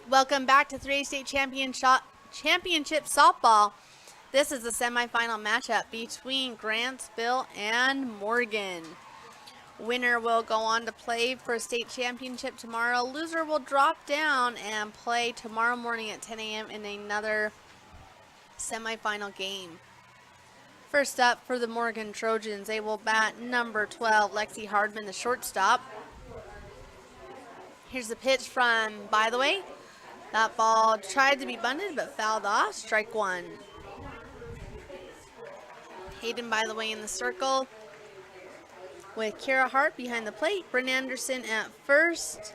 Welcome back to 3A State Championship Softball. This is the semifinal matchup between Grantsville and Morgan. Winner will go on to play for a state championship tomorrow. Loser will drop down and play tomorrow morning at 10 a.m. in another semifinal game. First up for the Morgan Trojans, they will bat number 12, Lexi Hardman, the shortstop. Here's the pitch from By the Way. That ball tried to be bunted but fouled off. Strike one. Hayden By the Way in the circle with Kara Hart behind the plate. Bryn Anderson at first.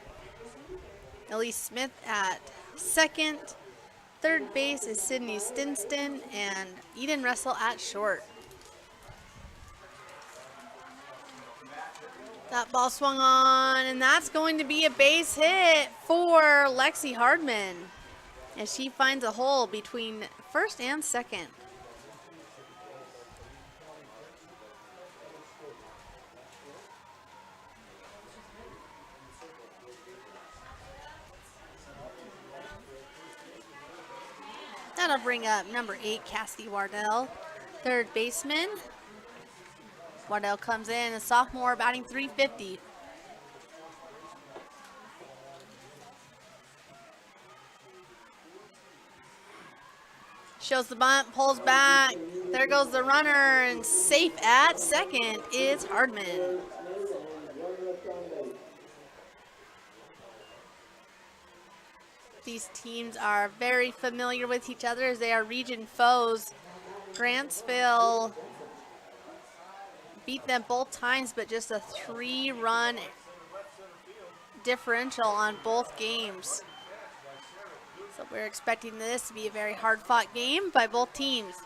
Elise Smith at second. Third base is Sydney Stinston and Eden Russell at short. That ball swung on, and that's going to be a base hit for Lexi Hardman as she finds a hole between first and second. That'll bring up number 8, Cassidy Wardell, third baseman. Wardell comes in, a sophomore, batting .350. Shows the bunt, pulls back. There goes the runner, and safe at second is Hardman. These teams are very familiar with each other as they are region foes. Grantsville beat them both times, but just a 3-run differential on both games. So we're expecting this to be a very hard-fought game by both teams.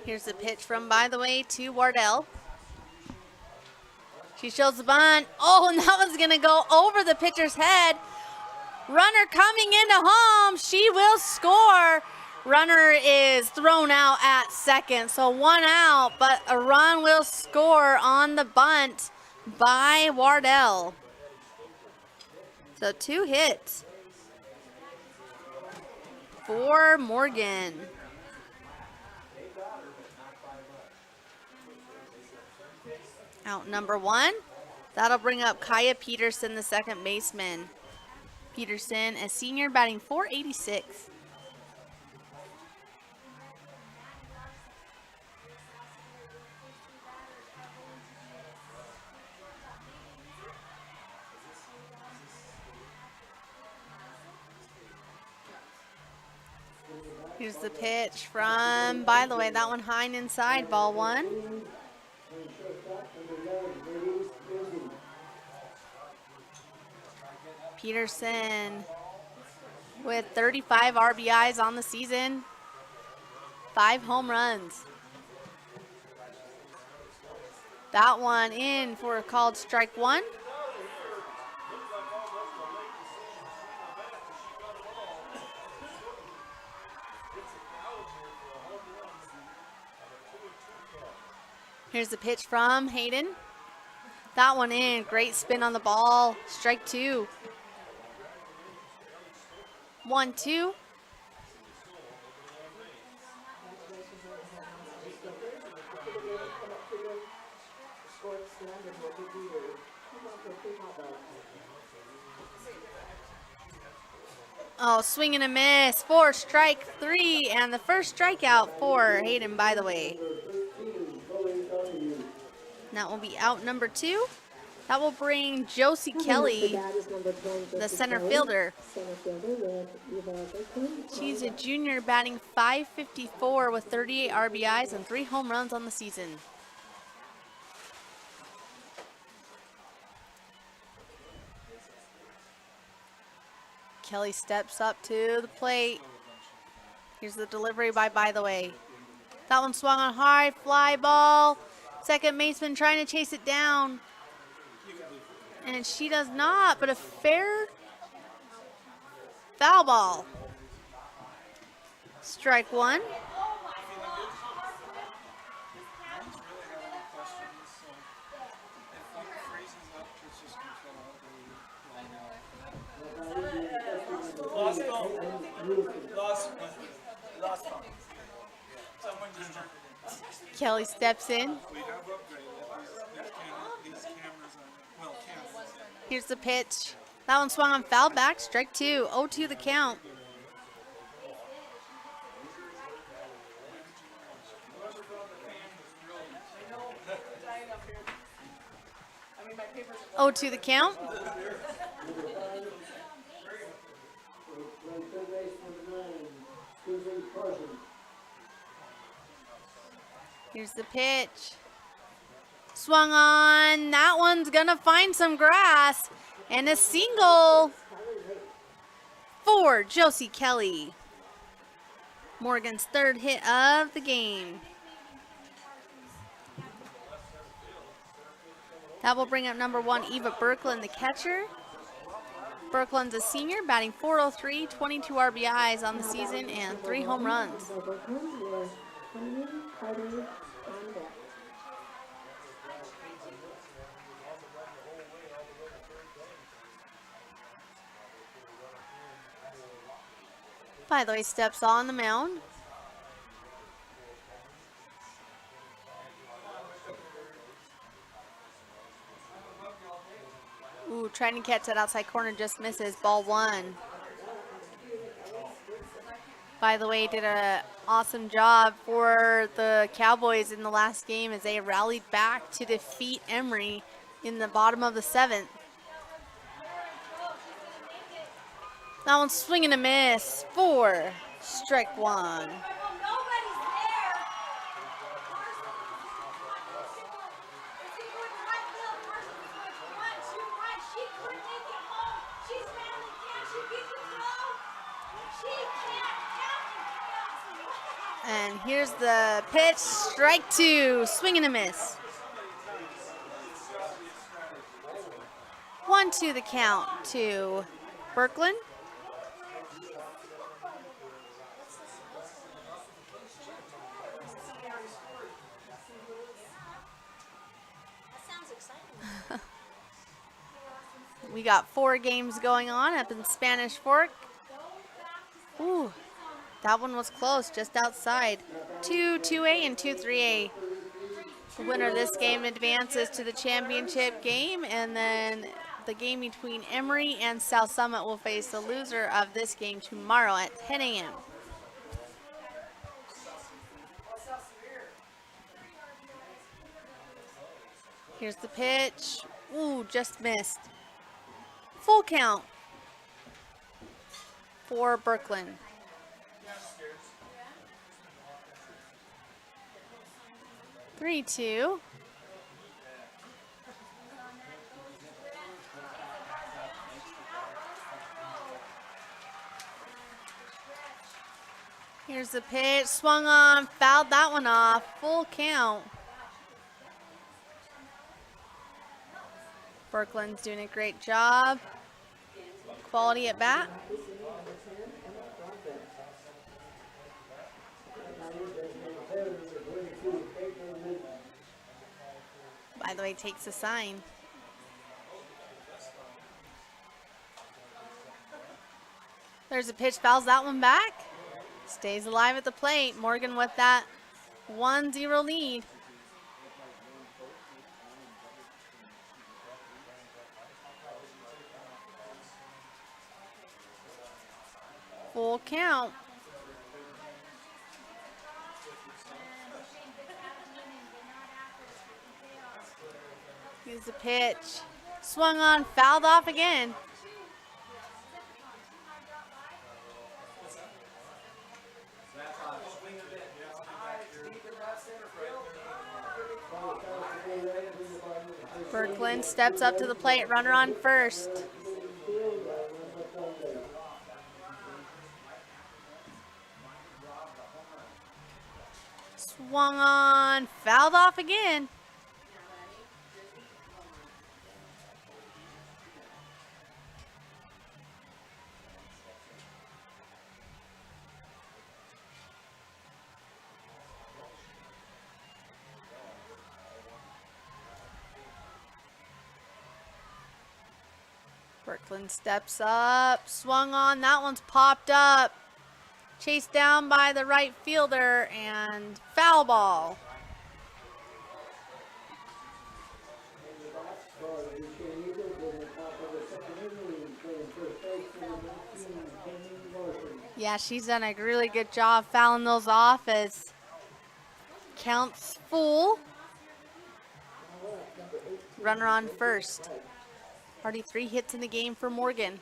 Here's the pitch from By the Way to Wardell. She shows the bunt. Oh, and that one's gonna go over the pitcher's head. Runner coming into home. She will score. Runner is thrown out at second, so 1 out, but a run will score on the bunt by Wardell. So 2 hits for Morgan. Out number 1. That'll bring up Kaya Peterson, the second baseman. Peterson, a senior, batting .486. Here's the pitch from By the Way. That one high and inside, ball 1. Peterson with 35 RBIs on the season, 5 home runs. That one in for a called strike 1. Here's the pitch from Hayden. That one in, great spin on the ball, strike 2. 1-2. Oh, swing and a miss for strike 3, and the first strikeout for Hayden By the Way. That will be out number 2. That will bring Josie Kelly, the center fielder. She's a junior, batting .554 with 38 RBIs and 3 home runs on the season. Kelly steps up to the plate. Here's the delivery by the Way. That one swung on high, fly ball. Second baseman trying to chase it down. And she does not, but a fair foul ball. Strike 1. Kelly steps in. Here's the pitch. That one swung on foul back. Strike two. 0-2 the count. Oh, to the count. Here's the pitch. Swung on. That one's going to find some grass. And a single for Josie Kelly. Morgan's third hit of the game. That will bring up number 1, Eva Berkland, the catcher. Berkland's a senior, batting .403, 22 RBIs on the season, and 3 home runs. By the way, steps on the mound. Ooh, trying to catch that outside corner, just misses. Ball 1. By the way, did an awesome job for the Cowboys in the last game as they rallied back to defeat Emory in the bottom of the 7th. That one's swinging a miss for strike 1. And here's the pitch, strike 2, swing and a miss. 1-2 the count to Berkland. We got 4 games going on up in Spanish Fork. Ooh, that one was close, just outside. 2-2A and 2-3A. The winner of this game advances to the championship game, and then the game between Emory and South Summit will face the loser of this game tomorrow at 10 a.m. Here's the pitch. Ooh, just missed. Full count for Berkland. Three, 2. Here's the pitch, swung on, fouled that one off, full count. Berkland's doing a great job. Quality at bat. By the way, takes a sign. There's a pitch, fouls that one back. Stays alive at the plate. Morgan with that 1-0 lead. Full count. Here's the pitch. Swung on, fouled off again. Berkland steps up to the plate, runner on first. Swung on, fouled off again. Brooklyn steps up, swung on, that one's popped up. Chased down by the right fielder and foul ball. Yeah, she's done a really good job fouling those off as counts full. Runner on first. Already 3 hits in the game for Morgan.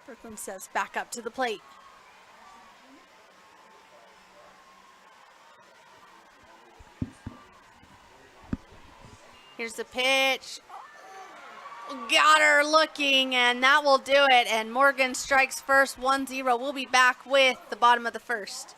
Brooklyn steps back up to the plate. Here's the pitch. Got her looking, and that will do it. And Morgan strikes first, 1-0. We'll be back with the bottom of the first.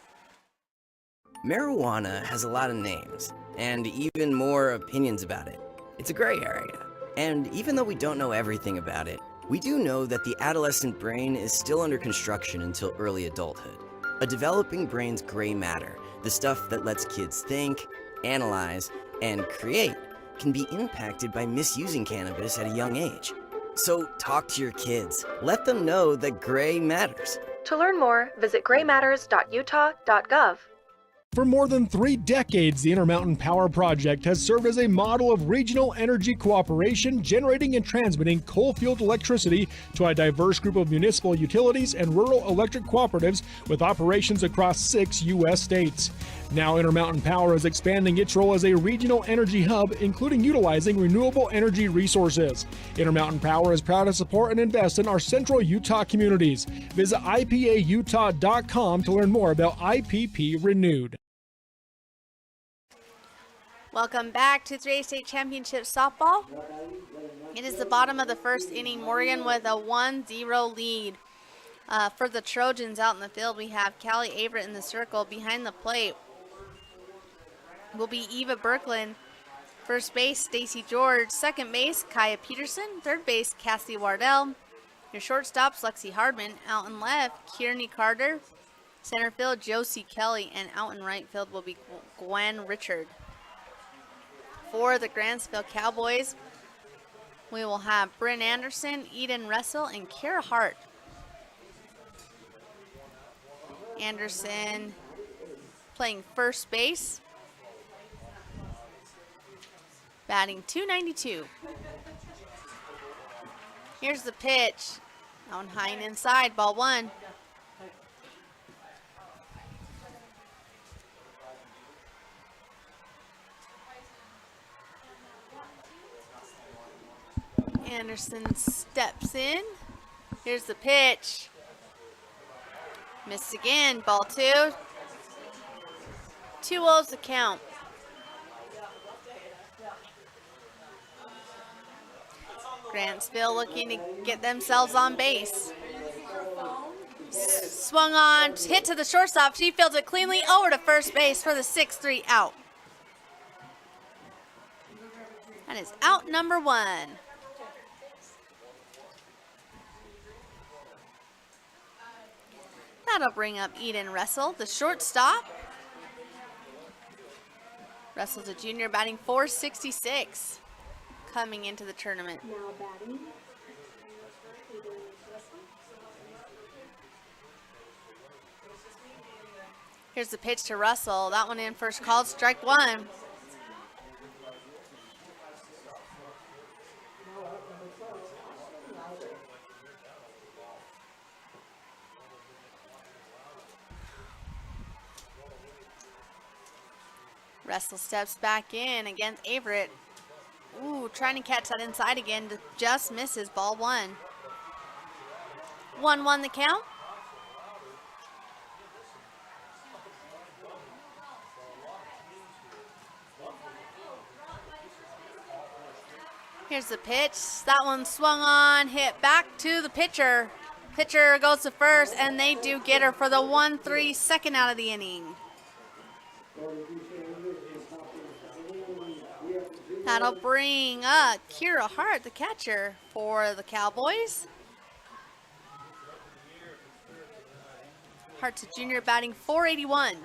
Marijuana has a lot of names, and even more opinions about it. It's a gray area. And even though we don't know everything about it, we do know that the adolescent brain is still under construction until early adulthood. A developing brain's gray matter, the stuff that lets kids think, analyze, and create, can be impacted by misusing cannabis at a young age. So talk to your kids. Let them know that gray matters. To learn more, visit graymatters.utah.gov. For more than 3 decades, the Intermountain Power Project has served as a model of regional energy cooperation, generating and transmitting coal-fueled electricity to a diverse group of municipal utilities and rural electric cooperatives with operations across 6 U.S. states. Now, Intermountain Power is expanding its role as a regional energy hub, including utilizing renewable energy resources. Intermountain Power is proud to support and invest in our central Utah communities. Visit ipautah.com to learn more about IPP Renewed. Welcome back to 3A State Championship Softball. It is the bottom of the first inning. Morgan with a 1-0 lead. For the Trojans out in the field, we have Callie Averett in the circle. Behind the plate will be Eva Berklin. First base, Stacy George. Second base, Kaya Peterson. Third base, Cassie Wardell. Your shortstops, Lexi Hardman. Out in left, Kieran Carter. Center field, Josie Kelly. And out in right field will be Gwen Richard. For the Grantsville Cowboys, we will have Bryn Anderson, Eden Russell, and Kara Hart. Anderson playing first base, batting .292. Here's the pitch, on high and inside, ball 1. Anderson steps in. Here's the pitch. Missed again, ball 2. 2-0's the count. Grantsville looking to get themselves on base. Swung on, hit to the shortstop. She fields it cleanly over to first base for the 6-3 out. That is out number 1. That'll bring up Eden Russell, the shortstop. Russell's a junior, batting .466 coming into the tournament. Now batting, Here's the pitch to Russell. That one in first called, strike 1. Russell steps back in against Averett. Ooh, trying to catch that inside again, just misses, ball 1. 1-1 the count. Here's the pitch. That one swung on, hit back to the pitcher. Pitcher goes to first, and they do get her for the 1-3 second out of the inning. That'll bring up Kira Hart, the catcher, for the Cowboys. Hart's a junior, batting .481.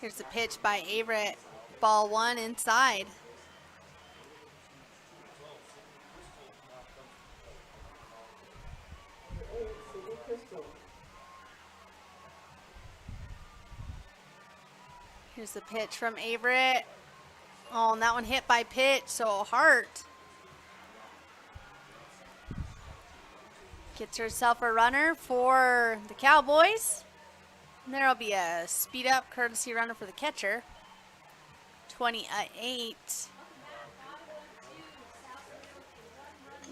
Here's the pitch by Averett. Ball 1 inside. Here's the pitch from Averett. Oh, and that one hit by pitch, so Hart gets herself a runner for the Cowboys. And there'll be a speed up courtesy runner for the catcher. 28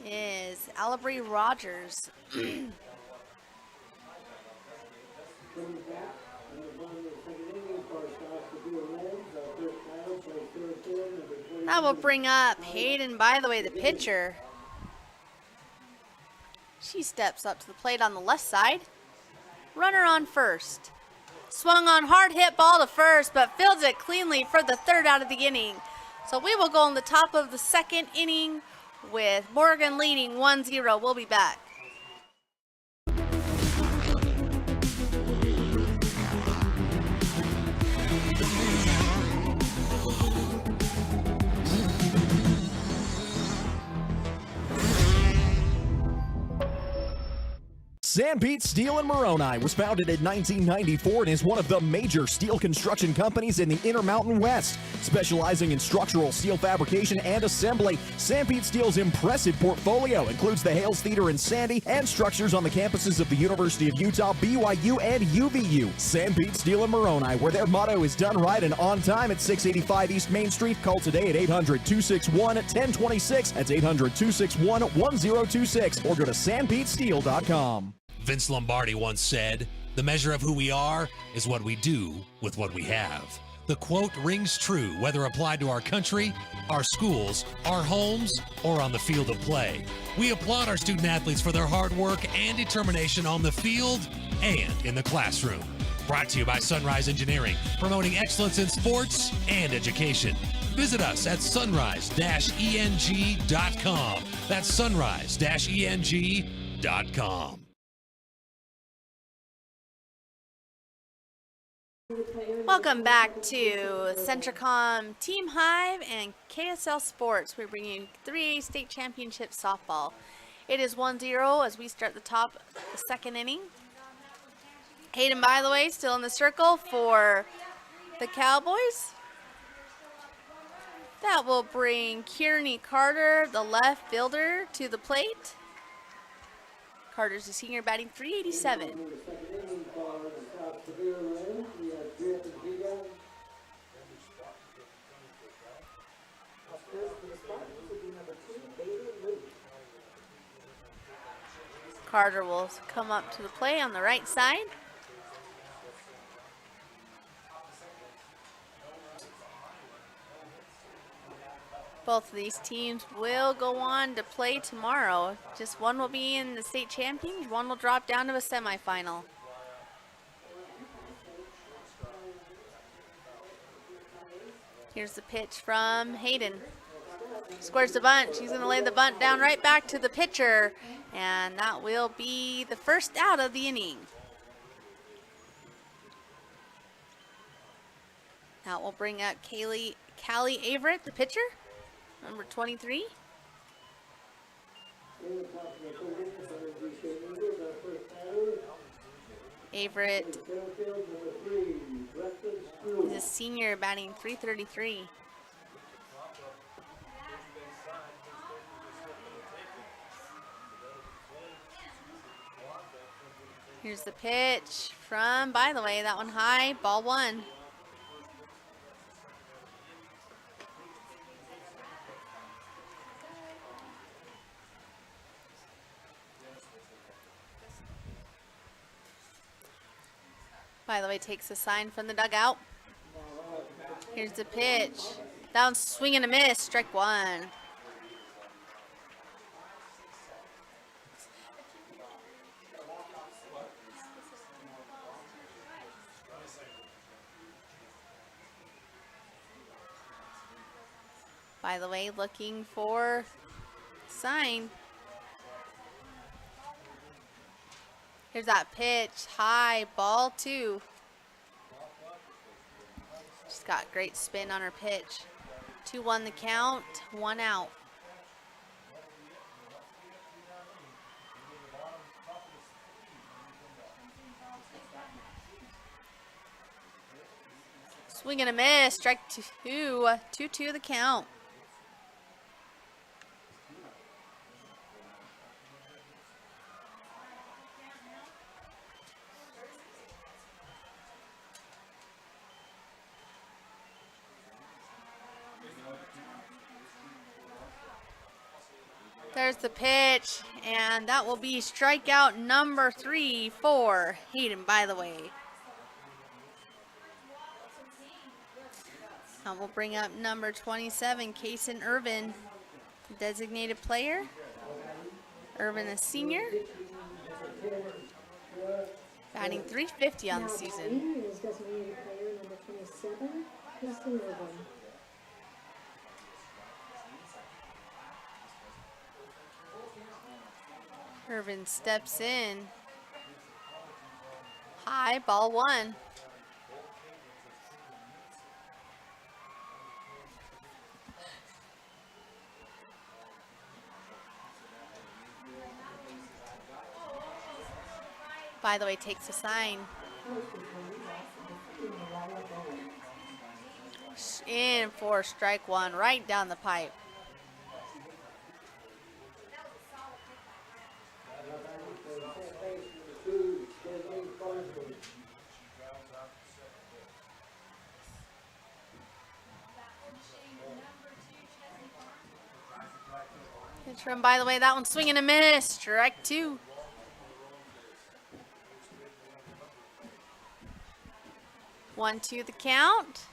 is Alabry Rogers. That will bring up Hayden, by the way, the pitcher. She steps up to the plate on the left side. Runner on first. Swung on, hard hit ball to first, but fields it cleanly for the third out of the inning. So we will go on the top of the second inning with Morgan leading 1-0. We'll be back. Sanpete Steel in Moroni was founded in 1994 and is one of the major steel construction companies in the Intermountain West. Specializing in structural steel fabrication and assembly, Sanpete Steel's impressive portfolio includes the Hales Theater in Sandy and structures on the campuses of the University of Utah, BYU, and UVU. Sanpete Steel in Moroni, where their motto is done right and on time at 685 East Main Street. Call today at 800-261-1026. That's 800-261-1026 or go to sanpetesteel.com. Vince Lombardi once said, "The measure of who we are is what we do with what we have." The quote rings true whether applied to our country, our schools, our homes, or on the field of play. We applaud our student athletes for their hard work and determination on the field and in the classroom. Brought to you by Sunrise Engineering, promoting excellence in sports and education. Visit us at sunrise-eng.com. That's sunrise-eng.com. Welcome back to Centricom Team Hive and KSL Sports. We're bringing you 3A State Championship Softball. It is 1-0 as we start the top of the second inning. Hayden, by the way, still in the circle for the Cowboys. That will bring Kearney Carter, the left fielder, to the plate. Carter's a senior, batting .387. Carter will come up to the plate on the right side. Both of these teams will go on to play tomorrow. Just one will be in the state champions, one will drop down to a semifinal. Here's the pitch from Hayden. Squares the bunt. She's going to lay the bunt down right back to the pitcher. And that will be the first out of the inning. That will bring up Callie Averett, the pitcher, number 23. Averett is a senior, batting .333. Here's the pitch from, by the way, that one high, ball one. By the way, takes a sign from the dugout. Here's the pitch. Down, swing and a miss, strike one. By the way, looking for sign. Here's that pitch, high, ball two. got great spin on her pitch. 2-1 the count, 1 out. Swing and a miss, strike 2, 2-2 the count. There's the pitch, and that will be strikeout number 3 for Hayden, by the way. We'll bring up number 27, Kason Irvin, designated player. Irvin, a senior, batting .350 on the season. Is designated player number 27, Kason Irvin. Irvin steps in. High, ball 1. By the way, takes a sign. In for strike 1, right down the pipe. And by the way, that one's swinging a miss. Strike 2. One, 2 the count.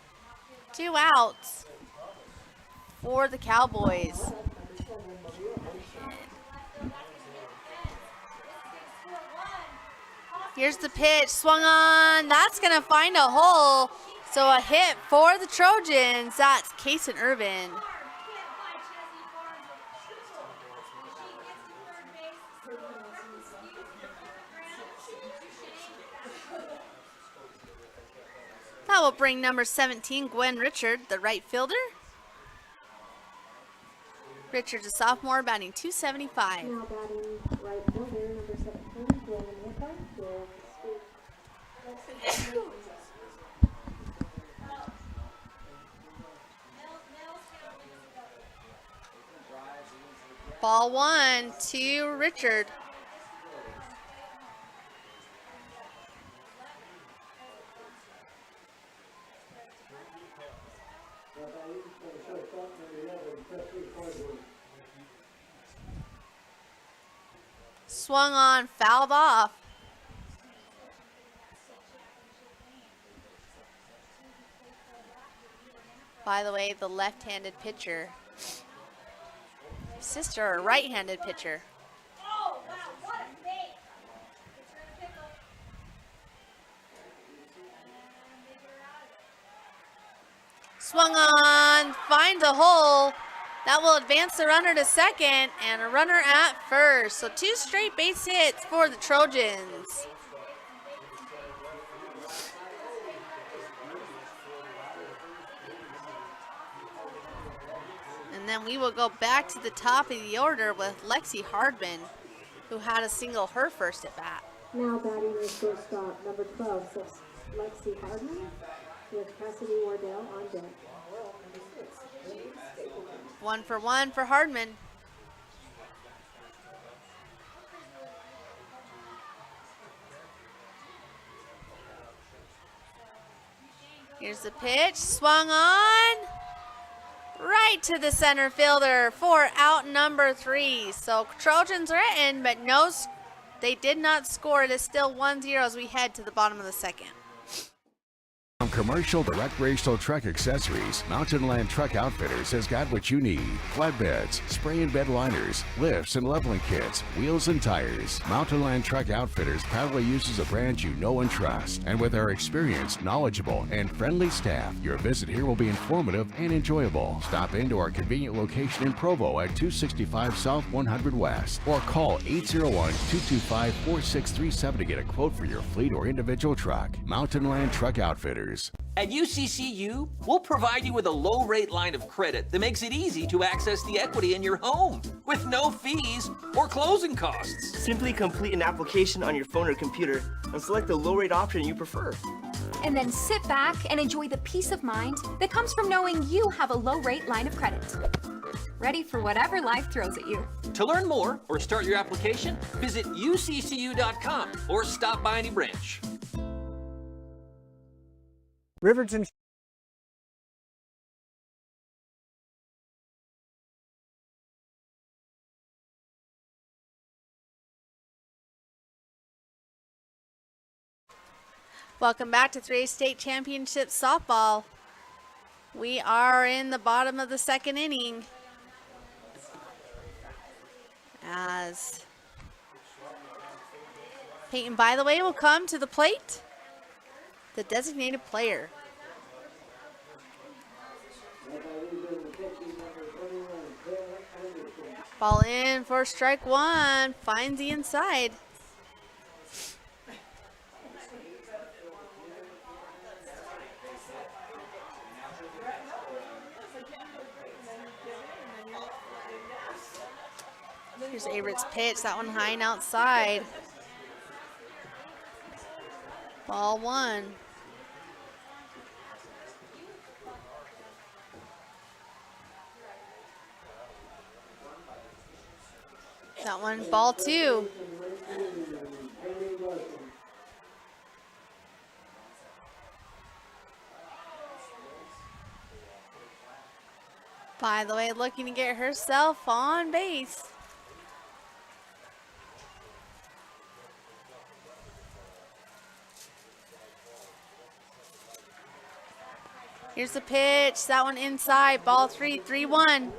2 outs for the Cowboys. Here's the pitch, swung on. That's gonna find a hole. So a hit for the Trojans. That's Kason Irvin. That will bring number 17, Gwen Richard, the right fielder. Richard's a sophomore, batting .275. Now batting right fielder, number 17, Gwen Richard. Ball 1 to Richard. Swung on, fouled off. By the way, the left-handed pitcher. Sister, a right-handed pitcher. Swung on, finds a hole. That will advance the runner to second and a runner at first. So 2 straight base hits for the Trojans. And then we will go back to the top of the order with Lexi Hardman, who had a single her first at bat. Now batting is shortstop, number 12, so Lexi Hardman with Cassidy Wardell on deck. 1 for 1 for Hardman. Here's the pitch, swung on, right to the center fielder for out number 3. So Trojans are in, but no, they did not score. It is still 1-0 as we head to the bottom of the second. From commercial to recreational truck accessories, Mountain Land Truck Outfitters has got what you need. Flatbeds, spray and bed liners, lifts and leveling kits, wheels and tires. Mountain Land Truck Outfitters proudly uses a brand you know and trust. And with our experienced, knowledgeable, and friendly staff, your visit here will be informative and enjoyable. Stop into our convenient location in Provo at 265 South 100 West or call 801-225-4637 to get a quote for your fleet or individual truck. Mountain Land Truck Outfitters. At UCCU, we'll provide you with a low-rate line of credit that makes it easy to access the equity in your home with no fees or closing costs. Simply complete an application on your phone or computer and select the low-rate option you prefer. And then sit back and enjoy the peace of mind that comes from knowing you have a low-rate line of credit. Ready for whatever life throws at you. To learn more or start your application, visit uccu.com or stop by any branch. Riverton. Welcome back to 3A State Championship Softball. We are in the bottom of the second inning as Peyton, by the way, will come to the plate, the designated player. Ball in for strike one, finds the inside. Here's Averett's pitch, that one high and outside. Ball one. That one, ball two. By the way, looking to get herself on base. Here's the pitch, that one inside, ball three, 3-1.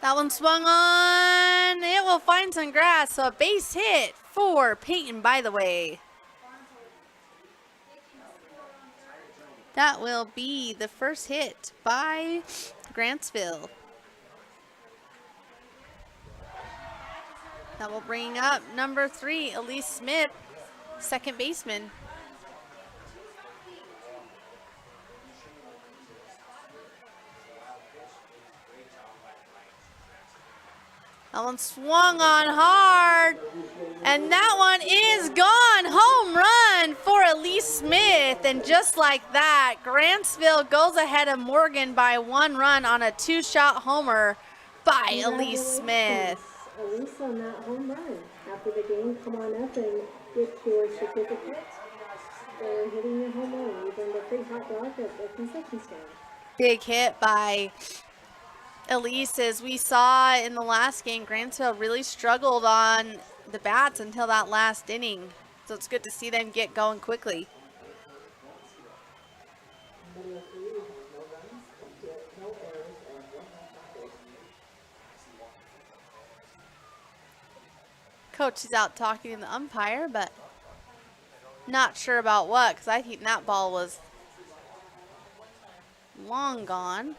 That one swung on, it will find some grass, so a base hit for Peyton, by the way. That will be the first hit by Grantsville. That will bring up number 3, Elise Smith, second baseman. That one swung on hard, and that one is gone. Home run for Elise Smith, and just like that, Grantsville goes ahead of Morgan by 1 run on a 2-shot homer by Elise Smith. Elise on that home run. After the game, come on up and get your certificate for hitting your home run. You've earned a free hot dog at the concession stand. Big hit by Elise. As we saw in the last game, Grantsville really struggled on the bats until that last inning. So it's good to see them get going quickly. Coach is out talking to the umpire, but not sure about what, because I think that ball was long gone.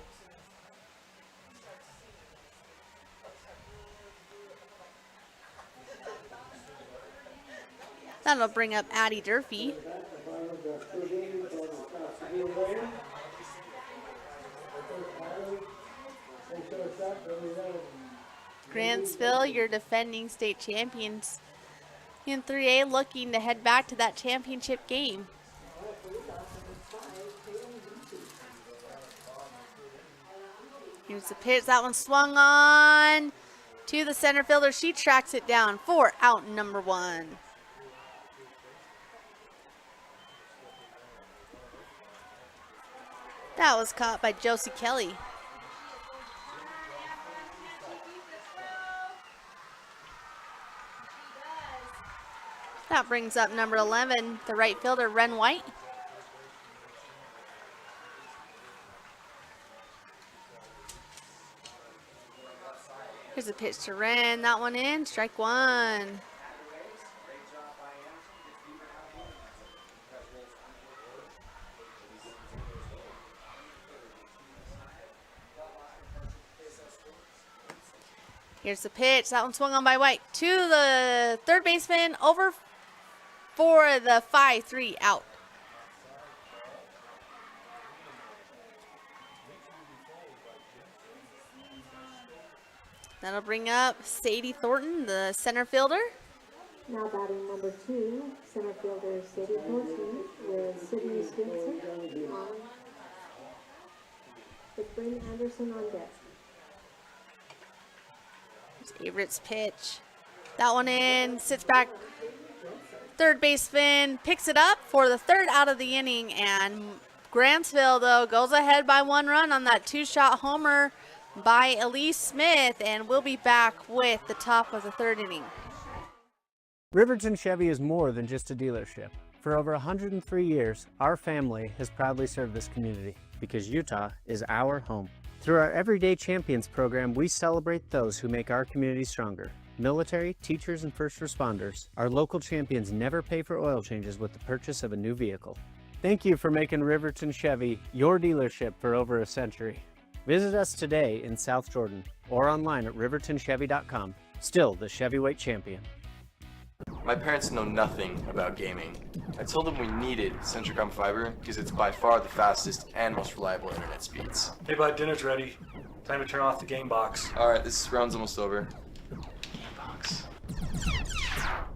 That'll bring up Addie Durfee. Grantsville, your defending state champions in 3A, looking to head back to that championship game. Here's the pitch. That one swung on to the center fielder. She tracks it down for out number 1. That was caught by Josie Kelly. That brings up number 11, the right fielder, Ren White. Here's a pitch to Ren. That one in, strike 1. Here's the pitch. That one swung on by White to the third baseman, over for the 5-3 out. That'll bring up Sadie Thornton, the center fielder. Now batting number 2, center fielder Sadie Thornton with Sydney Stinson on. With Bryn Anderson on deck. Averett's pitch. That one in, sits back. Third baseman picks it up for the third out of the inning, and Grantsville, though, goes ahead by 1 run on that 2-shot homer by Elise Smith, and we'll be back with the top of the third inning. Riverton Chevy is more than just a dealership. For over 103 years, our family has proudly served this community because Utah is our home. Through our Everyday Champions program, we celebrate those who make our community stronger. Military, teachers, and first responders, our local champions never pay for oil changes with the purchase of a new vehicle. Thank you for making Riverton Chevy your dealership for over a century. Visit us today in South Jordan or online at rivertonchevy.com. Still the Chevyweight champion. My parents know nothing about gaming. I told them we needed Centricom Fiber because it's by far the fastest and most reliable internet speeds. Hey bud, dinner's ready. Time to turn off the game box. Alright, this round's almost over.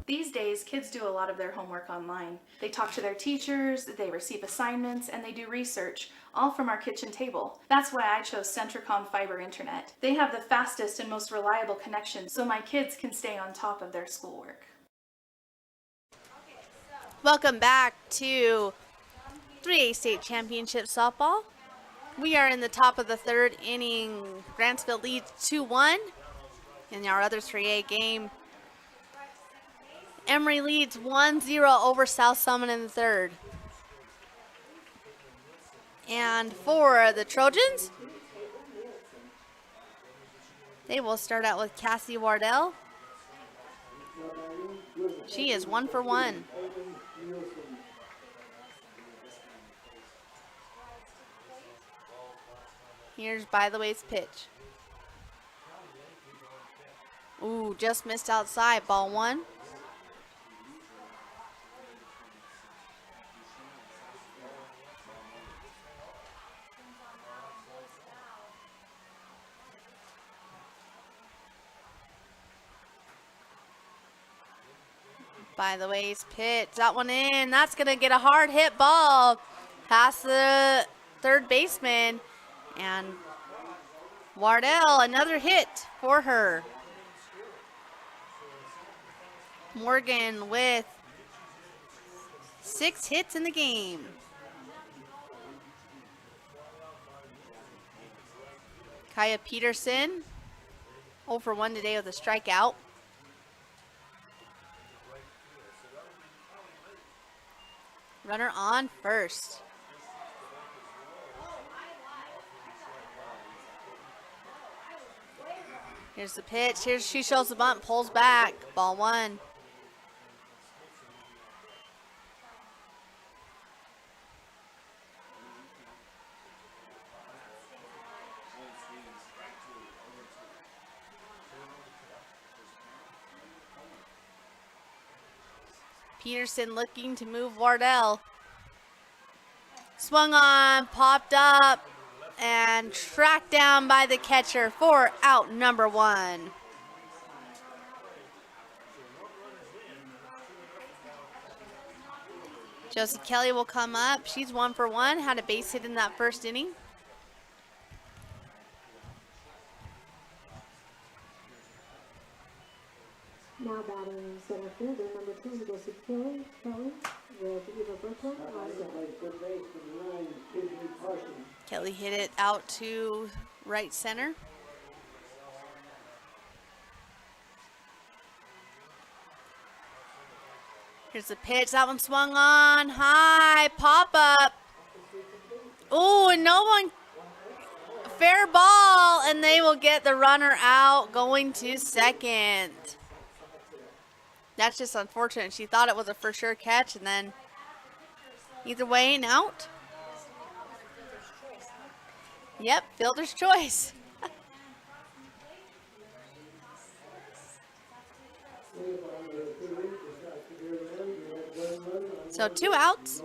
These days, kids do a lot of their homework online. They talk to their teachers, they receive assignments, and they do research, all from our kitchen table. That's why I chose Centricom Fiber Internet. They have the fastest and most reliable connection, so my kids can stay on top of their schoolwork. Welcome back to 3A State Championship Softball. We are in the top of the third inning. Grantsville leads 2-1 in our other 3A game. Emory leads 1-0 over South Summit in the third. And for the Trojans, they will start out with Cassie Wardell. She is 1 for 1. Here's By the Way's pitch. Ooh, just missed outside, ball 1. By the Way's pitch, that one in. That's gonna get a hard hit ball past the third baseman, and Wardell, another hit for her. Morgan with 6 hits in the game. Kaya Peterson, 0 for 1 today with a strikeout. Runner on first. Here's the pitch. She shows the bunt, pulls back. Ball 1. Peterson looking to move Wardell. Swung on, popped up, and tracked down by the catcher for out number 1. Josie Kelly will come up. She's 1 for 1, had a base hit in that first inning. Now batting center fielder number 2, Josie Kelly with Eva Brooklyn on deck. Kelly hit it out to right center. Here's the pitch. That one swung on high. Pop up. Oh, and no one. Fair ball, and they will get the runner out going to second. That's just unfortunate. She thought it was a for sure catch, and then either way and out. Yep, fielder's choice. So 2 outs.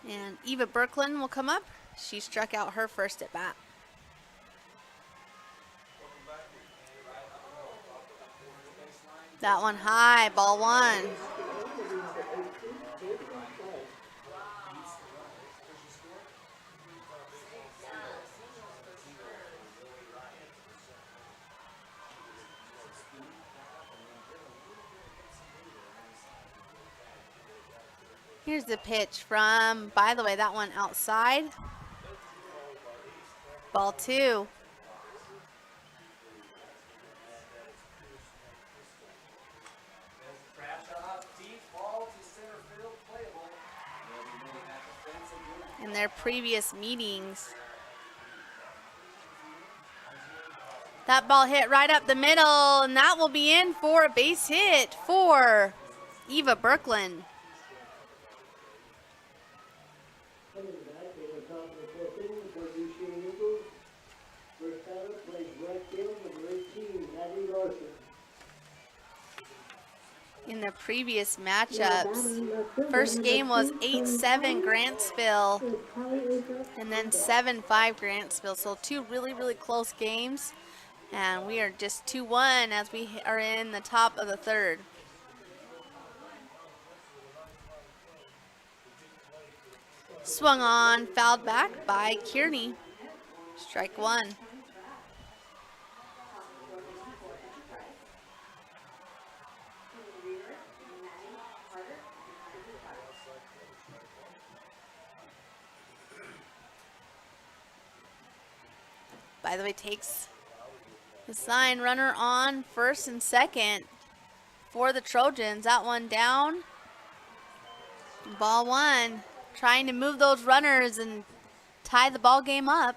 And Eva Birkland will come up. She struck out her first at bat. That one high, ball 1. Here's the pitch from, by the way, that one outside. Ball 2. In their previous meetings, that ball hit right up the middle, and that will be in for a base hit for Eva Birkland. In the previous matchups, first game was 8-7 Grantsville, and then 7-5 Grantsville. So 2 really, really close games, and we are just 2-1 as we are in the top of the 3rd. Swung on, fouled back by Kearney. Strike 1. By the way, takes the sign runner on first and second for the Trojans. That one down. Ball 1. Trying to move those runners and tie the ball game up.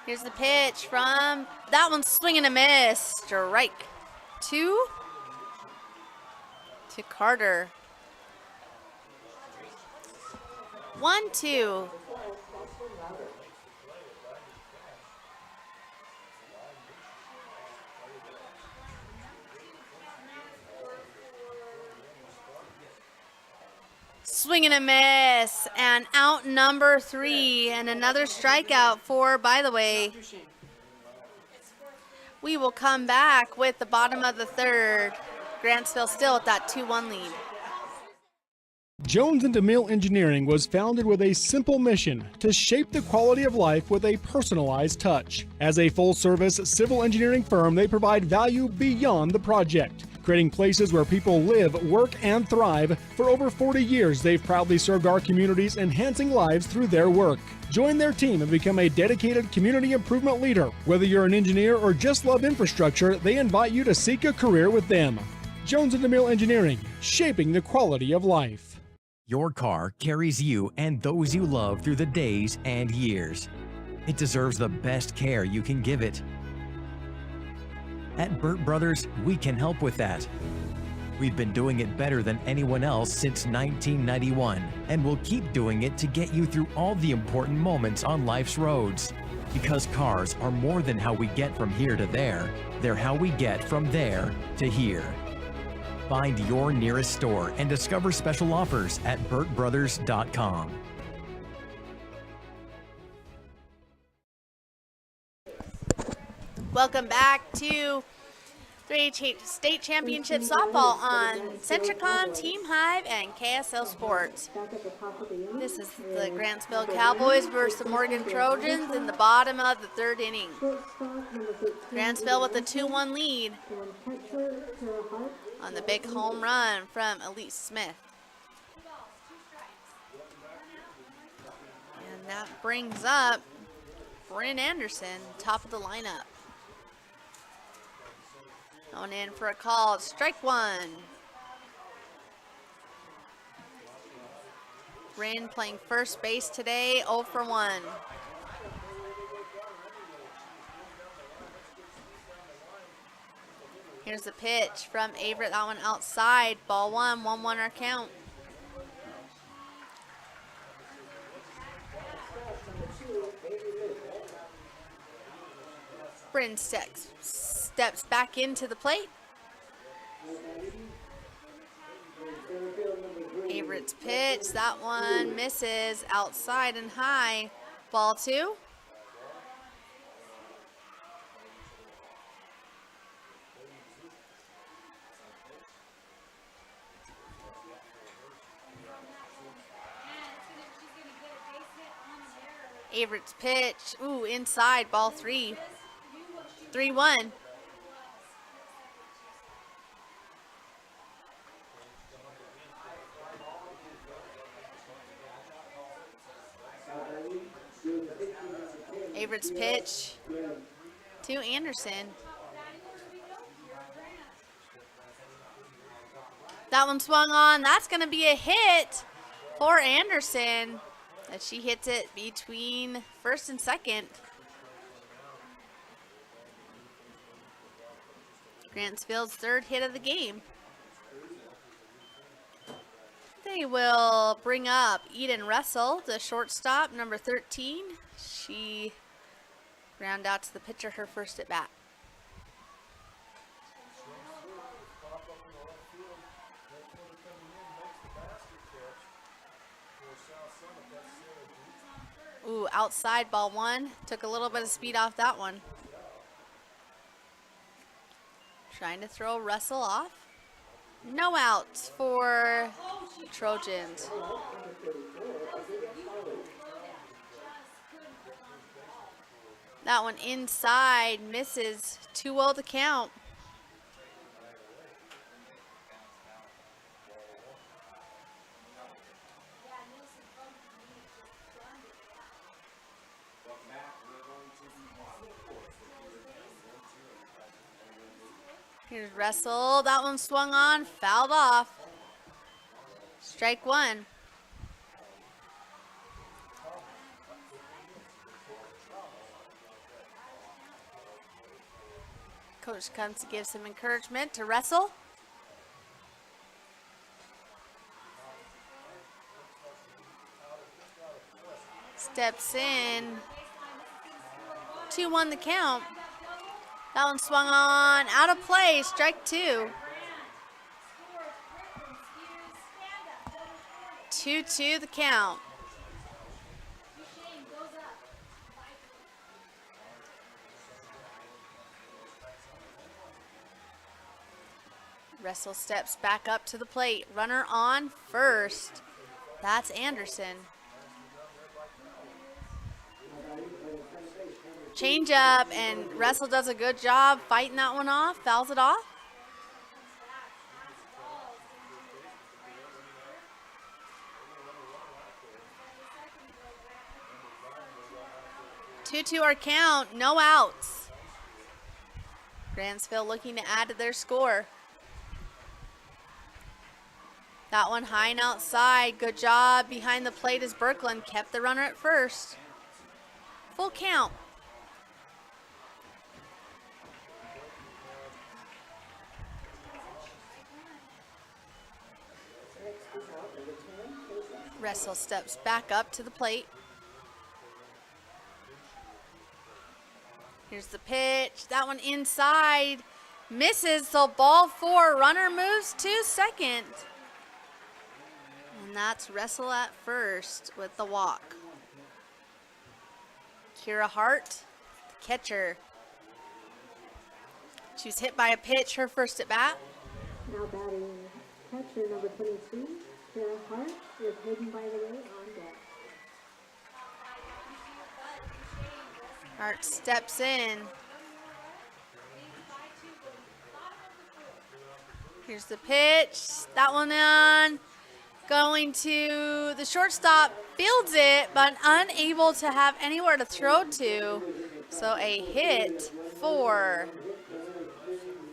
Here's the pitch from, that one's swinging a miss. Strike 2 to Carter. 1-2. Swing and a miss, and out number 3, and another strikeout for, by the way, we will come back with the bottom of the 3rd. Grantsville still with that 2-1 lead. Jones and DeMille Engineering was founded with a simple mission to shape the quality of life with a personalized touch. As a full-service civil engineering firm, they provide value beyond the project, creating places where people live, work, and thrive. For over 40 years, they've proudly served our communities, enhancing lives through their work. Join their team and become a dedicated community improvement leader. Whether you're an engineer or just love infrastructure, they invite you to seek a career with them. Jones and DeMille Engineering, shaping the quality of life. Your car carries you and those you love through the days and years. It deserves the best care you can give it. At Burt Brothers, we can help with that. We've been doing it better than anyone else since 1991, and we'll keep doing it to get you through all the important moments on life's roads. Because cars are more than how we get from here to there, they're how we get from there to here. Find your nearest store and discover special offers at burtbrothers.com. Welcome back to 3H State Championship Softball on Centricom, Team Hive, and KSL Sports. This is the Grantsville Cowboys versus the Morgan Trojans in the bottom of the 3rd inning. Grantsville with a 2-1 lead on the big home run from Elise Smith. And that brings up Bryn Anderson, top of the lineup. On in for a call, strike 1. Bryn playing first base today, 0 for 1. Here's the pitch from Averett, that one outside, ball 1, 1-1 our count. Bryn steps back into the plate. Averett's pitch, that one misses outside and high. Ball 2. Averett's pitch, ooh, inside, ball 3. 3-1. Averett's pitch to Anderson. That one swung on. That's going to be a hit for Anderson. And she hits it between first and second. Grantsville's 3rd hit of the game. They will bring up Eden Russell, the shortstop, number 13. She ground out to the pitcher her first at bat. Ooh, outside, ball 1. Took a little bit of speed off that one. Trying to throw Russell off. No outs for the Trojans. That one inside, misses. 2-0 the count. Here's Russell. That one swung on, fouled off. Strike 1. Coach comes to give some encouragement to Russell. Steps in. 2-1 the count. That one swung on, out of play, strike 2. 2-2 the count. Russell steps back up to the plate. Runner on first. That's Anderson. Change up, and Russell does a good job fighting that one off, fouls it off. Two our count, no outs. Grantsville looking to add to their score. That one high and outside. Good job behind the plate as Birkeland kept the runner at first. Full count. Russell steps back up to the plate. Here's the pitch. That one inside. Misses, so ball 4. Runner moves to second. And that's Russell at first with the walk. Kira Hart, the catcher. She was hit by a pitch, her first at bat. Now batting catcher number 22, Kira Hart, is hidden by the way on deck. Hart steps in. Here's the pitch. That one on. Going to the shortstop. Fields it, but unable to have anywhere to throw to. So a hit for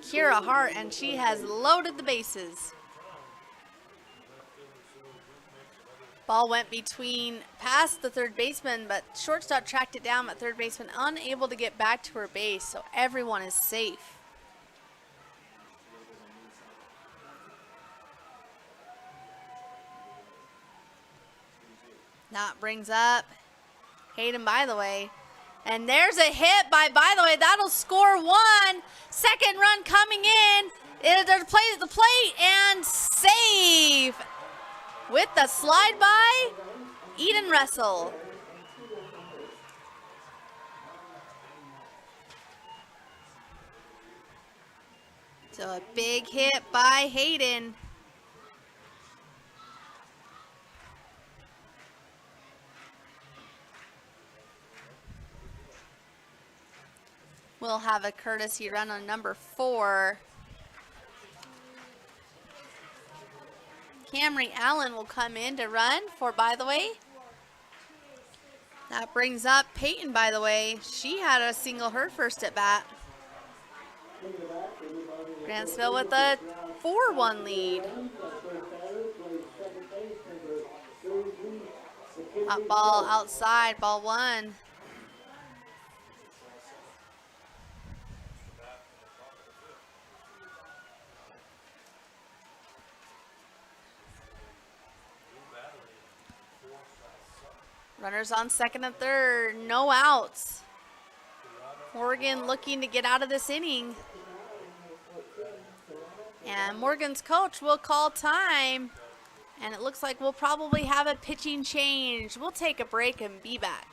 Kira Hart, and she has loaded the bases. Ball went past the third baseman, but shortstop tracked it down, but third baseman unable to get back to her base, so everyone is safe. That brings up Hayden, by the way. And there's a hit by the way, that'll score one. Second run coming in. There's a play at the plate and save with the slide by Eden Russell. So a big hit by Hayden. We'll have a courtesy run on number 4. Camry Allen will come in to run for By the Way. That brings up Peyton By the Way. She had a single her first at bat. Grantsville with a 4-1 lead. Hot ball outside, ball 1. Runners on second and third, no outs. Morgan looking to get out of this inning. And Morgan's coach will call time. And it looks like we'll probably have a pitching change. We'll take a break and be back.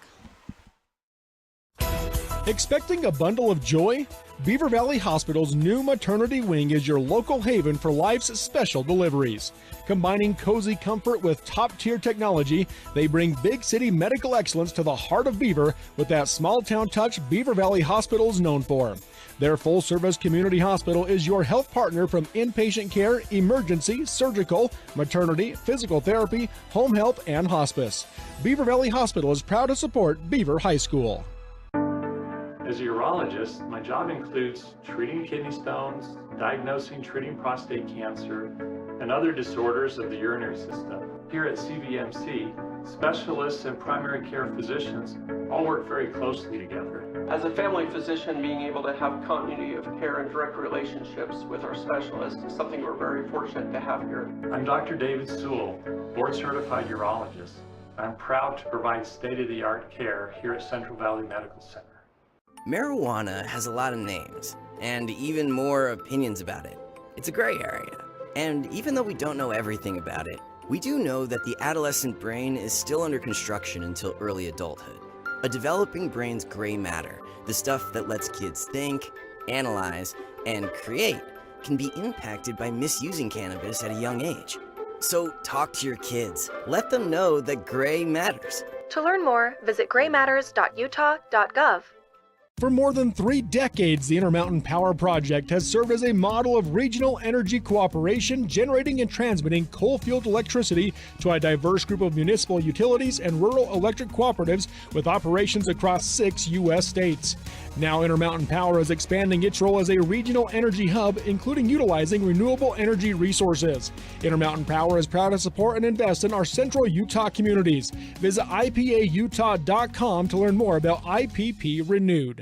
Expecting a bundle of joy? Beaver Valley Hospital's new maternity wing is your local haven for life's special deliveries. Combining cozy comfort with top-tier technology, they bring big city medical excellence to the heart of Beaver with that small-town touch Beaver Valley Hospital is known for. Their full-service community hospital is your health partner from inpatient care, emergency, surgical, maternity, physical therapy, home health, and hospice. Beaver Valley Hospital is proud to support Beaver High School. As a urologist, my job includes treating kidney stones, diagnosing, treating prostate cancer, and other disorders of the urinary system. Here at CVMC, specialists and primary care physicians all work very closely together. As a family physician, being able to have continuity of care and direct relationships with our specialists is something we're very fortunate to have here. I'm Dr. David Sewell, board-certified urologist. I'm proud to provide state-of-the-art care here at Central Valley Medical Center. Marijuana has a lot of names, and even more opinions about it. It's a gray area. And even though we don't know everything about it, we do know that the adolescent brain is still under construction until early adulthood. A developing brain's gray matter, the stuff that lets kids think, analyze, and create, can be impacted by misusing cannabis at a young age. So talk to your kids. Let them know that gray matters. To learn more, visit graymatters.utah.gov. For more than 3 decades, the Intermountain Power Project has served as a model of regional energy cooperation, generating and transmitting coal-fueled electricity to a diverse group of municipal utilities and rural electric cooperatives with operations across 6 U.S. states. Now, Intermountain Power is expanding its role as a regional energy hub, including utilizing renewable energy resources. Intermountain Power is proud to support and invest in our central Utah communities. Visit ipautah.com to learn more about IPP Renewed.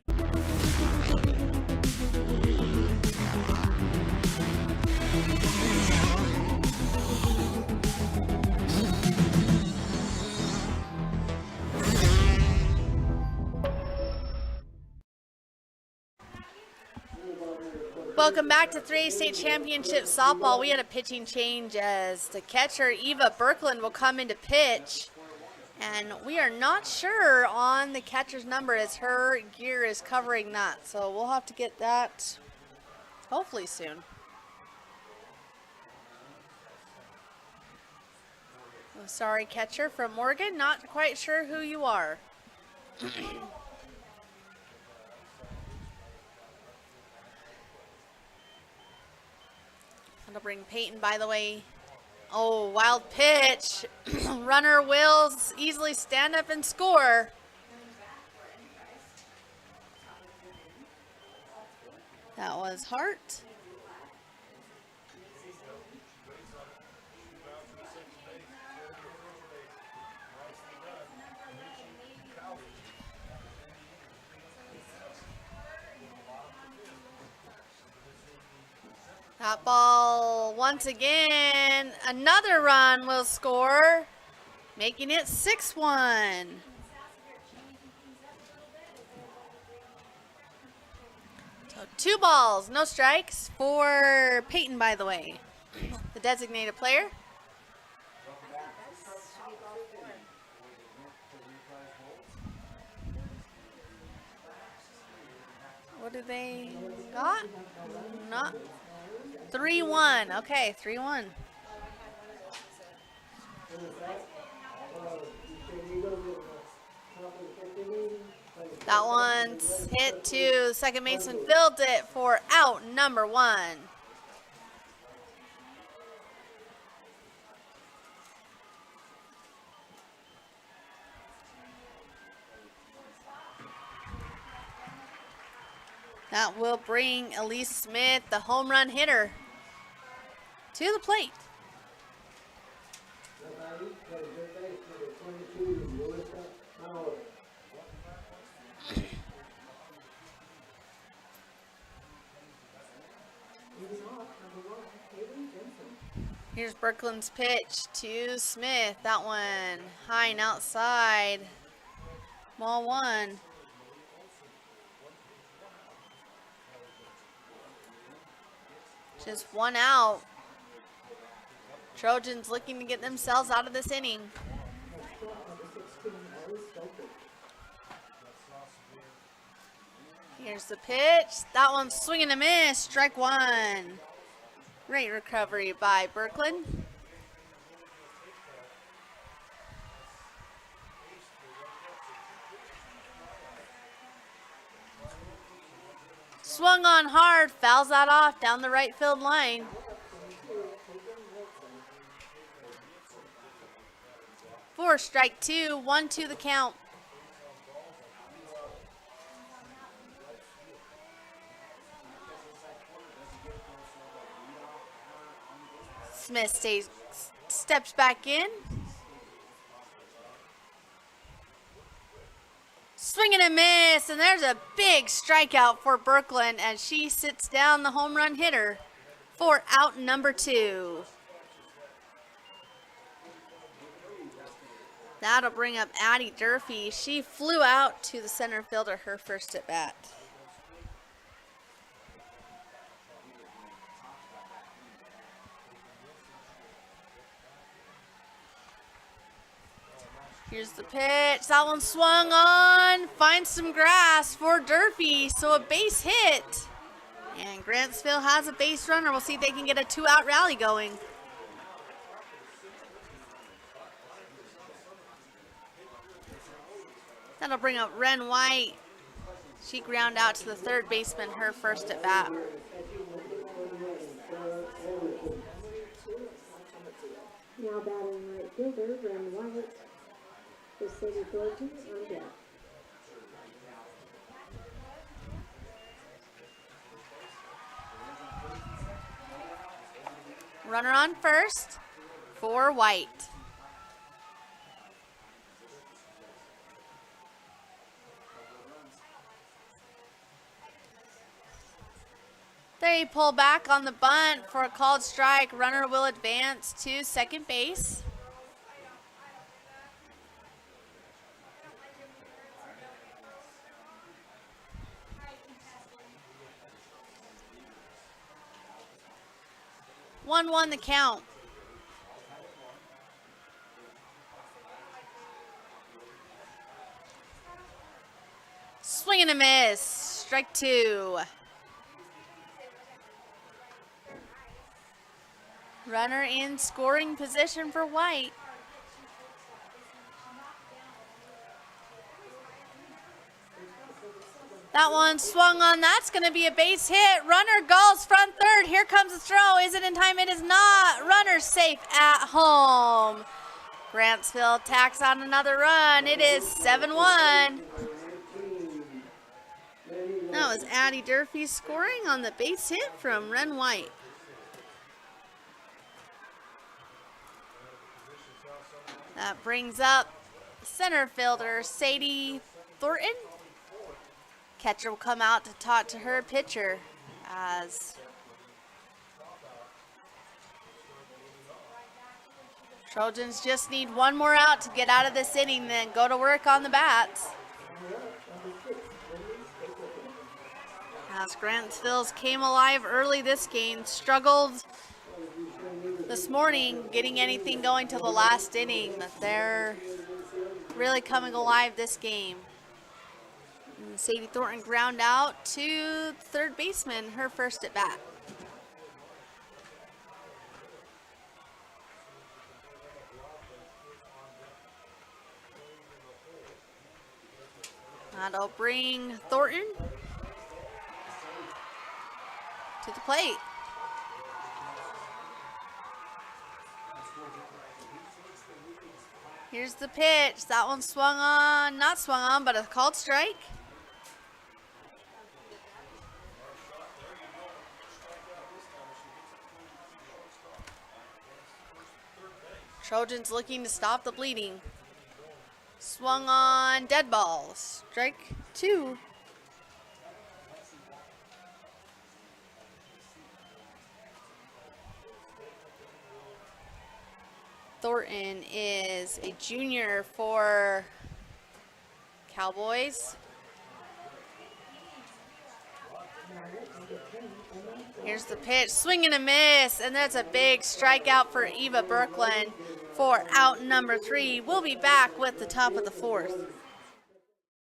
Welcome back to 3A State Championship Softball. We had a pitching change as the catcher, Eva Birkeland, will come into pitch. And we are not sure on the catcher's number as her gear is covering that. So we'll have to get that hopefully soon. Oh, sorry, catcher from Morgan. Not quite sure who you are. That'll bring Peyton, by the way. Oh, wild pitch. Runner will easily stand up and score. That was Hart. That ball, once again, another run will score, making it 6-1. 2 balls, no strikes for Peyton, by the way, the designated player. What do they got? Not 3-1. Okay, 3-1. That one's hit to second baseman, filled it for out number 1. That will bring Elise Smith, the home run hitter, to the plate. Here's Berkland's pitch to Smith. That one high and outside. Ball 1. Just 1 out. Trojans looking to get themselves out of this inning. Here's the pitch. That one's swinging a miss. Strike 1. Great recovery by Berkland. Swung on hard, fouls that off down the right field line. For strike 2, 1-2 the count. Smith steps back in. Swing and a miss, and there's a big strikeout for Berkland as she sits down the home run hitter for out number 2. That'll bring up Addie Durfee. She flew out to the center fielder her first at bat. Here's the pitch. That one swung on. Finds some grass for Durfee, so a base hit. And Grantsville has a base runner. We'll see if they can get a 2-out rally going. That'll bring up Ren White. She ground out to the third baseman her first at bat. Now batting right fielder, Ren White. The City Trojans on deck. Runner on first for White. They pull back on the bunt for a called strike. Runner will advance to second base. One the count. Swing and a miss. Strike 2. Runner in scoring position for White. That one swung on. That's going to be a base hit. Runner goes front third. Here comes the throw. Is it in time? It is not. Runner safe at home. Grantsville tacks on another run. It is 7-1. That was Addie Durfee scoring on the base hit from Ren White. That brings up center fielder Sadie Thornton. Catcher will come out to talk to her pitcher as Trojans just need one more out to get out of this inning, then go to work on the bats. As Grantsville's came alive early this game, struggled this morning getting anything going till the last inning, but they're really coming alive this game. And Sadie Thornton ground out to third baseman, her first at bat. That'll bring Thornton to the plate. Here's the pitch. That one swung on, not swung on, but a called strike. Trojans looking to stop the bleeding. Swung on, dead ball. Strike 2. Thornton is a junior for Cowboys. Here's the pitch, swing and a miss, and that's a big strikeout for Eva Birkeland for out number 3. We'll be back with the top of the 4th.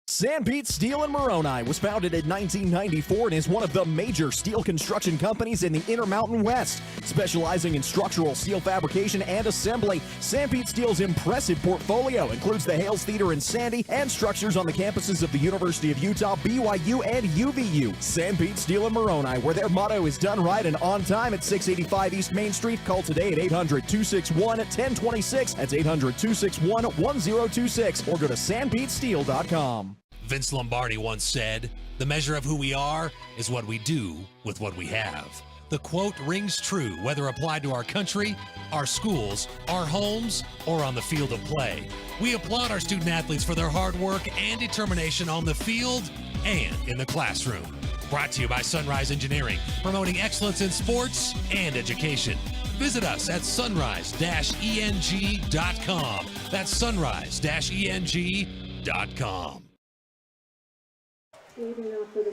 Sanpete Steel in Moroni was founded in 1994 and is one of the major steel construction companies in the Intermountain West. Specializing in structural steel fabrication and assembly, Sanpete Steel's impressive portfolio includes the Hales Theater in Sandy and structures on the campuses of the University of Utah, BYU, and UVU. Sanpete Steel in Moroni, where their motto is done right and on time at 685 East Main Street. Call today at 800-261-1026. That's 800-261-1026. Or go to sanpetesteel.com. Vince Lombardi once said, "The measure of who we are is what we do with what we have." The quote rings true whether applied to our country, our schools, our homes, or on the field of play. We applaud our student athletes for their hard work and determination on the field and in the classroom. Brought to you by Sunrise Engineering, promoting excellence in sports and education. Visit us at sunrise-eng.com. That's sunrise-eng.com.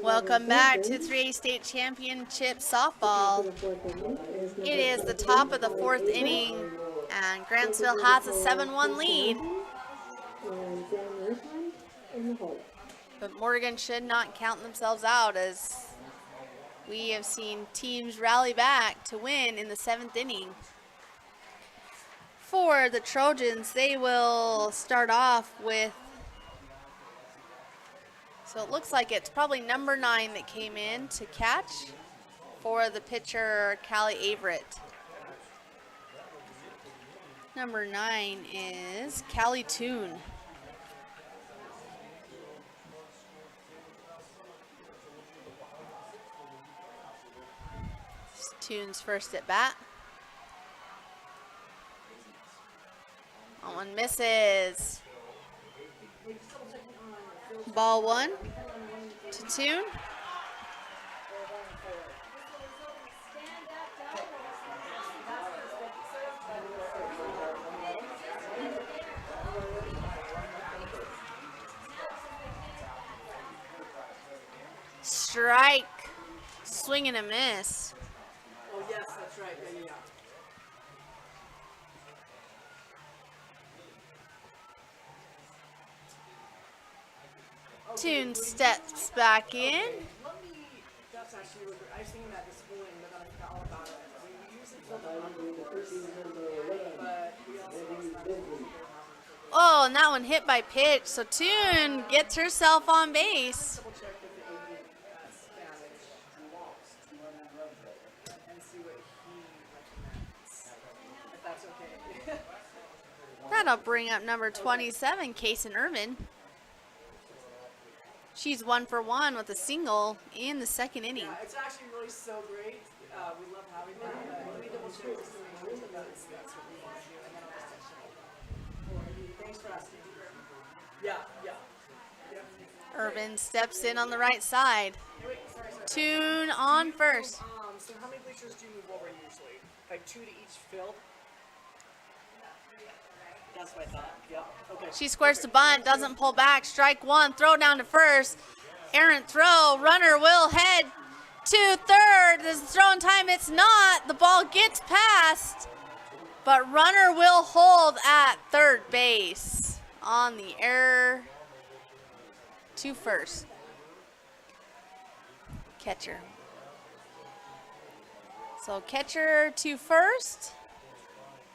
Welcome back to 3A State Championship Softball. It is the top of the 4th inning, and Grantsville has a 7-1 lead. But Morgan should not count themselves out, as we have seen teams rally back to win in the 7th inning. For the Trojans, they will start off with, so it looks like it's probably number 9 that came in to catch for the pitcher, Callie Averett. Number 9 is Callie Toon. Toon's first at bat. That one misses. Ball 1 to Toon. Strike. Swing and a miss. Oh, yes, that's right. Yeah. Toon steps back in. That's actually what I was thinking that this morning, but I forgot all about it. I mean, we usually film it on the first but we also Oh, and that one hit by pitch. So Toon gets herself on base. double check if the AV has damage and see what he recommends, if that's okay. That'll bring up number 27, Kaysen Irvin. She's 1 for 1 with a single in the 2nd inning. Yeah, it's actually really so great. We love having that. Let me double check just to make sure that that's what we want to do, and then I'll just text you. Thanks for asking. Yeah. Yep. Irvin steps in on the right side. Toon on first. So how many bleachers do you move over usually? Like 2 to each field? That's what I thought. Yeah. Okay. She squares to bunt, doesn't pull back. Strike 1, throw down to first. Errant throw. Runner will head to third. This is throwing time. It's not. The ball gets past, but runner will hold at third base on the error to first. Catcher. So catcher to first,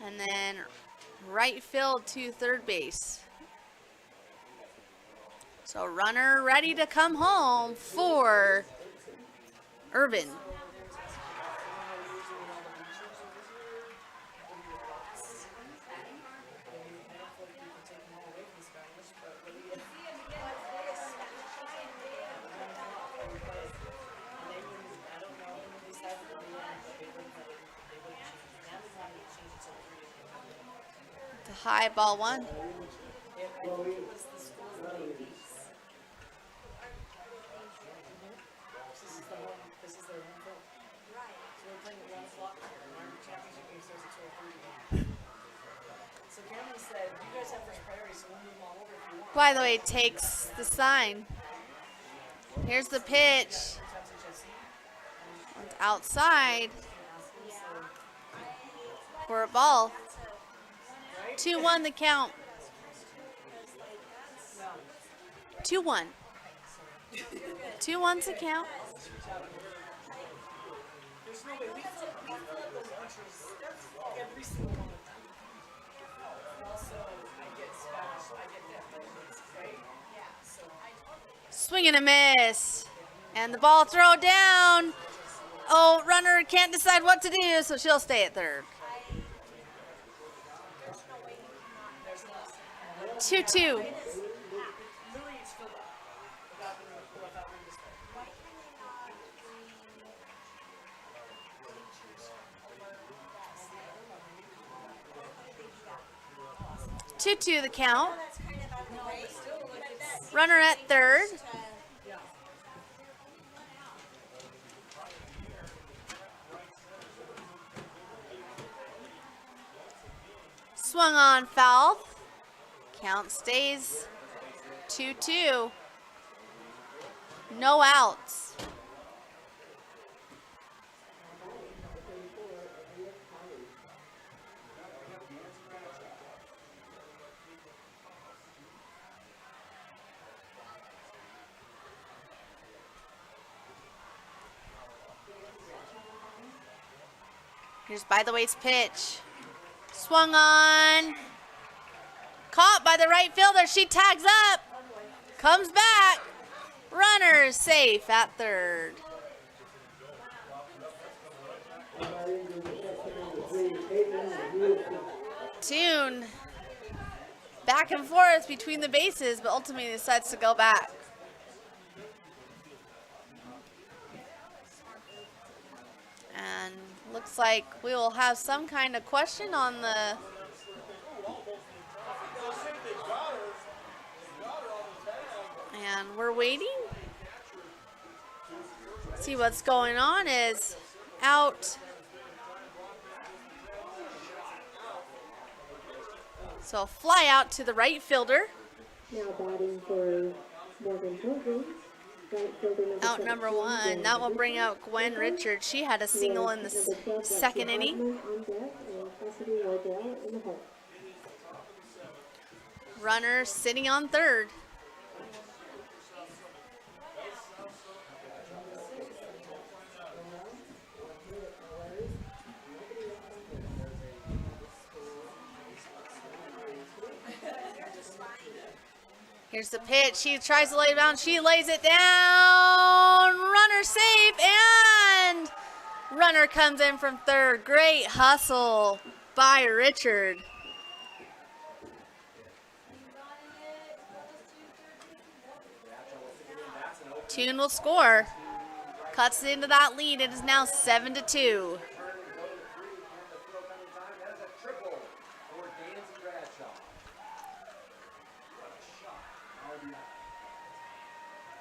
and then right field to third base. So runner ready to come home for Irvin. The high ball one. By the way, takes the sign. Here's the pitch. It's outside for a ball. 2-1 the count. 2-1. 2-1's the count. Every single one of them. Also, I get Spanish. I get that, right? Yeah. So. Swing and a miss. And the ball throw down. Oh, runner can't decide what to do, so she'll stay at third. 2-2. Two the count. Runner at third. Swung on foul. Count stays 2-2. No outs. Here's By the Way's pitch. Swung on. Caught by the right fielder. She tags up. Comes back. Runner safe at third. Tune back and forth between the bases, but ultimately decides to go back. And looks like we will have some kind of question on the and we're waiting. See what's going on is out. So fly out to the right fielder. Now batting for Morgan Pilgrim. Out number one. That will bring out Gwen Richards. She had a single in the second inning. Runner sitting on third. Here's the pitch. She tries to lay it down. She lays it down. Runner safe, and runner comes in from third. Great hustle by Richard. Tune will score. Cuts into that lead. It is now 7-2.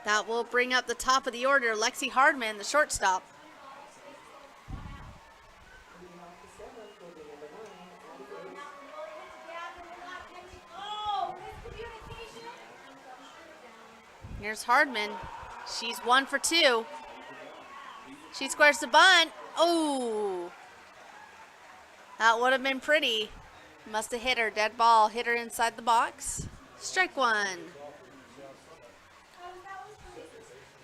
That will bring up the top of the order, Lexi Hardman, the shortstop. Here's Hardman. She's 1 for 2. She squares the bunt. Oh, that would have been pretty. Must have hit her. Dead ball. Hit her inside the box. Strike 1.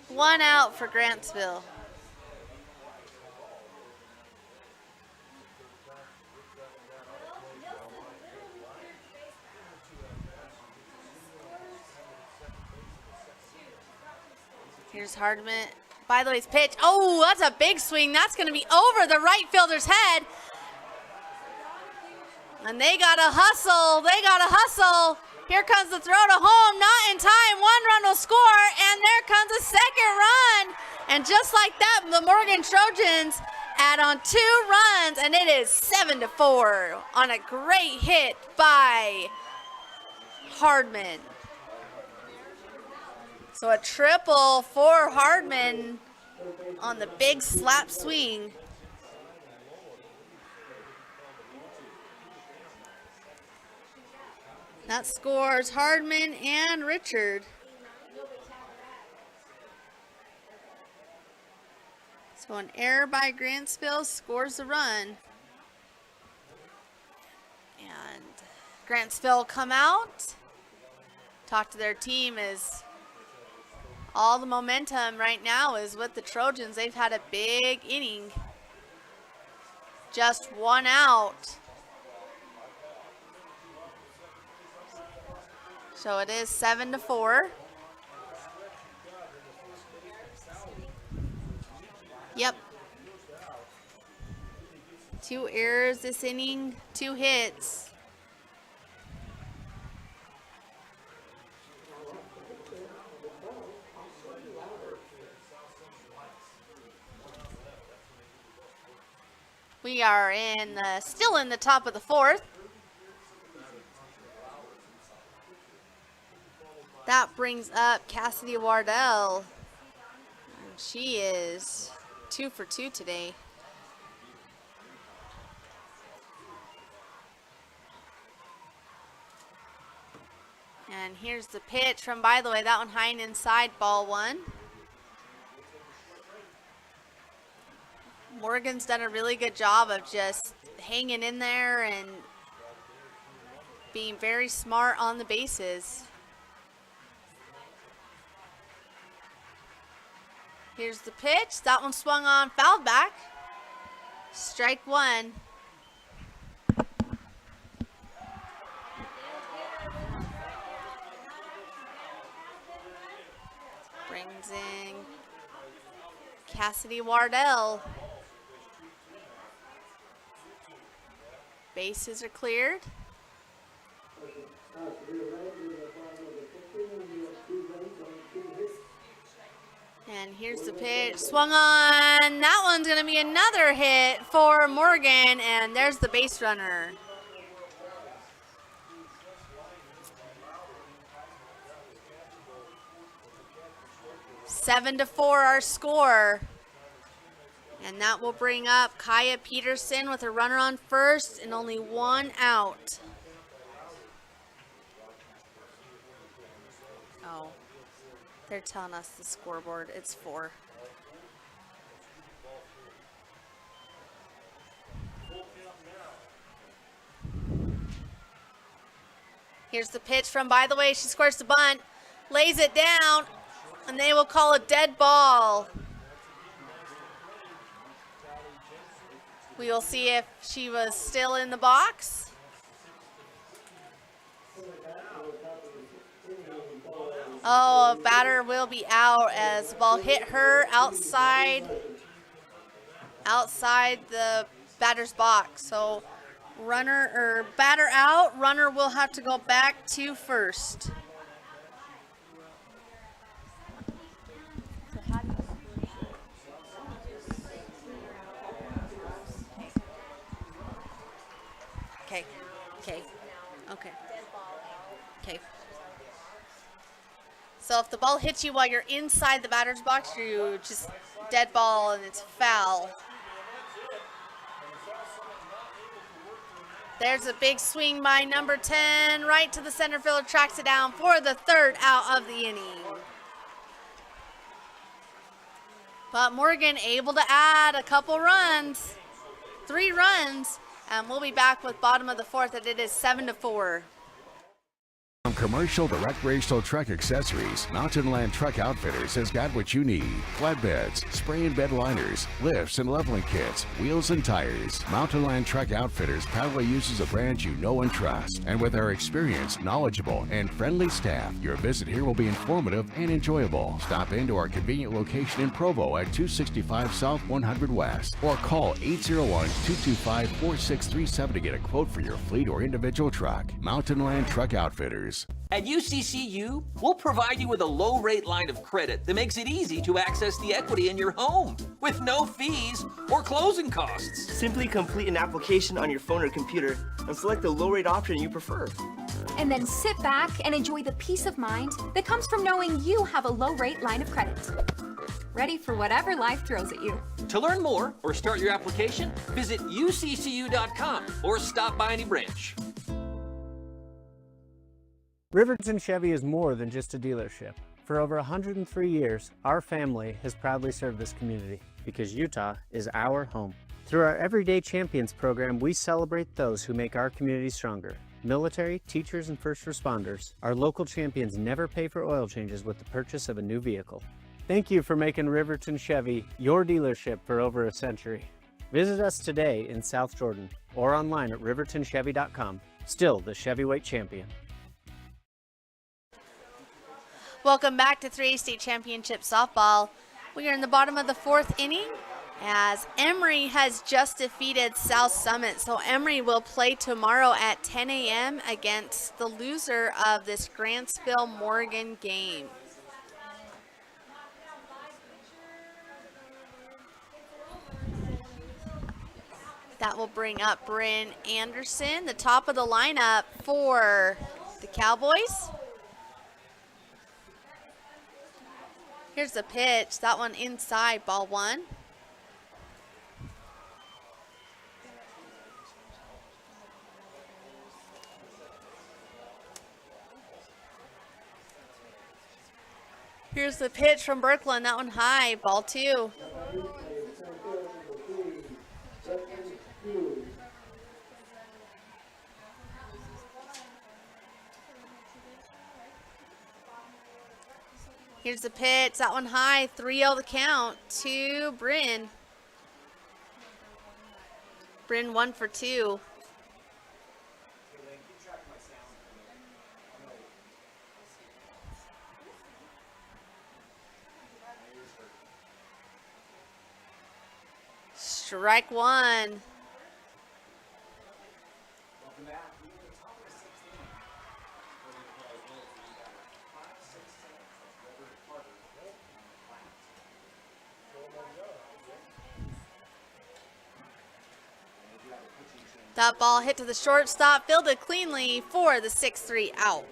1 out for Grantsville. Here's Hardman. By the way, his pitch. Oh, that's a big swing. That's going to be over the right fielder's head. And they got to hustle. They got to hustle. Here comes the throw to home. Not in time. 1 run will score. And there comes a second run. And just like that, the Morgan Trojans add on 2 runs. And it is 7-4 on a great hit by Hardman. So a triple for Hardman on the big slap swing. That scores Hardman and Richard. So an error by Grantsville scores the run. And Grantsville come out, talk to their team as all the momentum right now is with the Trojans. They've had a big inning. Just 1 out. So it is 7-4. Yep. 2 errors this inning, 2 hits. We are still in the top of the 4th. That brings up Cassidy Wardell. She is 2 for 2 today. And here's the pitch from, by the way, that one high and inside, ball 1. Morgan's done a really good job of just hanging in there and being very smart on the bases. Here's the pitch. That one swung on, fouled back. Strike 1. Brings in Cassidy Wardell. Bases are cleared. And here's the pitch. Swung on. That one's going to be another hit for Morgan. And there's the base runner. Seven to 4 our score. And that will bring up Kaya Peterson with a runner on first and only 1 out. Oh, they're telling us the scoreboard. It's 4. Here's the pitch from, by the way, she squares the bunt, lays it down, and they will call a dead ball. We will see if she was still in the box. Oh, batter will be out as the ball hit her outside the batter's box. So batter out, runner will have to go back to first. Okay. So if the ball hits you while you're inside the batter's box, you just dead ball and it's foul. There's a big swing by number 10, right to the center fielder, tracks it down for the 3rd out of the inning. But Morgan able to add a couple runs, 3 runs, and we'll be back with bottom of the 4th, and it is 7-4. From commercial to recreational truck accessories, Mountain Land Truck Outfitters has got what you need. Flatbeds, spray and bed liners, lifts and leveling kits, wheels and tires. Mountain Land Truck Outfitters proudly uses a brand you know and trust. And with our experienced, knowledgeable, and friendly staff, your visit here will be informative and enjoyable. Stop into our convenient location in Provo at 265 South 100 West or call 801-225-4637 to get a quote for your fleet or individual truck. Mountain Land Truck Outfitters. At UCCU, we'll provide you with a low-rate line of credit that makes it easy to access the equity in your home with no fees or closing costs. Simply complete an application on your phone or computer and select the low-rate option you prefer. And then sit back and enjoy the peace of mind that comes from knowing you have a low-rate line of credit. Ready for whatever life throws at you. To learn more or start your application, visit uccu.com or stop by any branch. Riverton Chevy is more than just a dealership. For over 103 years, our family has proudly served this community because Utah is our home. Through our Everyday Champions program, we celebrate those who make our community stronger. Military, teachers, and first responders, our local champions never pay for oil changes with the purchase of a new vehicle. Thank you for making Riverton Chevy your dealership for over a century. Visit us today in South Jordan or online at rivertonchevy.com. Still the Chevyweight champion. Welcome back to 3A State Championship Softball. We are in the bottom of the 4th inning as Emory has just defeated South Summit. So Emory will play tomorrow at 10 a.m. against the loser of this Grantsville-Morgan game. That will bring up Bryn Anderson, the top of the lineup for the Cowboys. Here's the pitch. That one inside, ball 1. Here's the pitch from Birkeland. That one high, ball 2. Here's the pitch, that one high, 3-0 the count to Bryn. Bryn 1 for 2. Strike 1. That ball hit to the shortstop, fielded cleanly for the 6-3 out.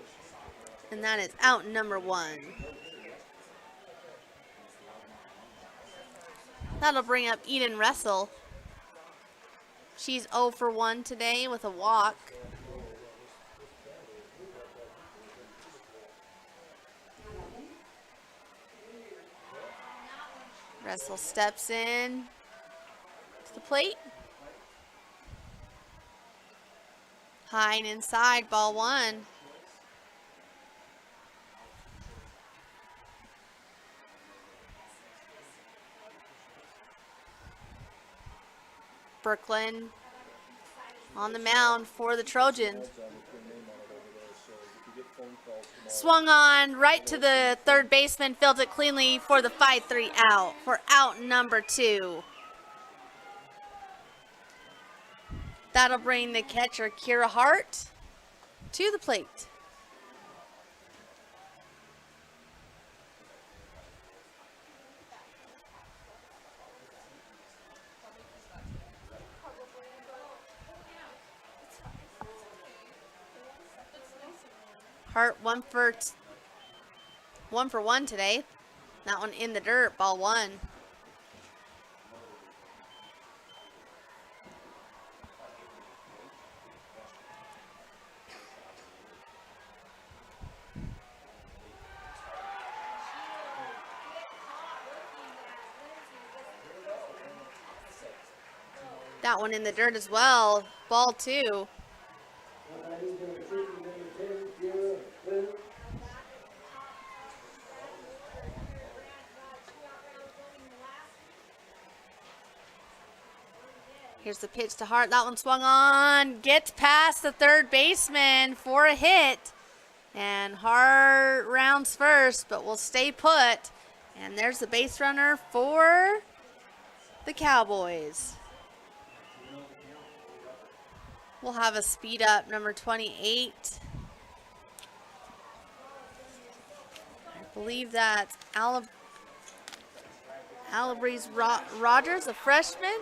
And that is out number 1. That'll bring up Eden Russell. She's 0 for 1 today with a walk. Russell steps in to the plate. High and inside, ball 1. Birkeland on the mound for the Trojans. Swung on right to the third baseman, fielded cleanly for the 5-3 out, for out number 2. That'll bring the catcher, Kira Hart, to the plate. Hart 1 for 1 today. That one in the dirt, ball 1. That one in the dirt as well. Ball 2. Here's the pitch to Hart. That one swung on. Gets past the third baseman for a hit. And Hart rounds first, but will stay put. And there's the base runner for the Cowboys. We'll have a speed up, number 28. I believe that's Alibreeze Rogers, a freshman.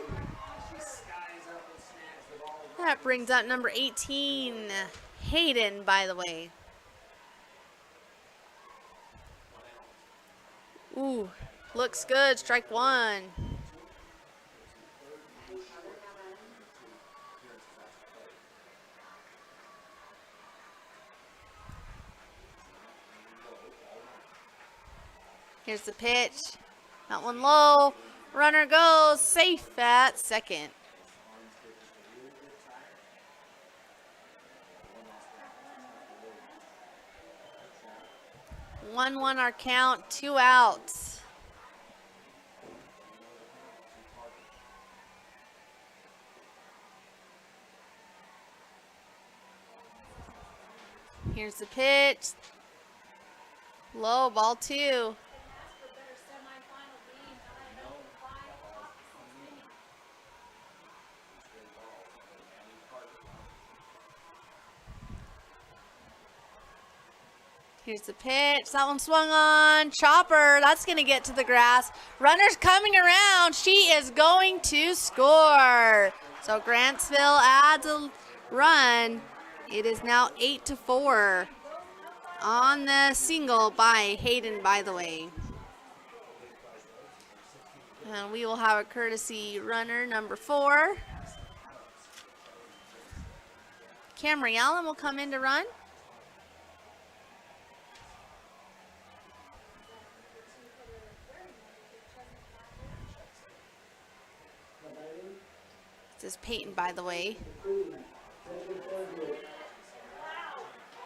That brings up number 18, Hayden, by the way. Ooh, looks good, strike 1. Here's the pitch. That one low. Runner goes safe at second. 1-1 our count, 2 outs. Here's the pitch. Low, ball 2. Here's the pitch. That one swung on. Chopper. That's going to get to the grass. Runner's coming around. She is going to score. So Grantsville adds a run. It is now 8-4 on the single by Hayden, by the way. And we will have a courtesy runner, number 4. Camry Allen will come in to run. This is Peyton, by the way.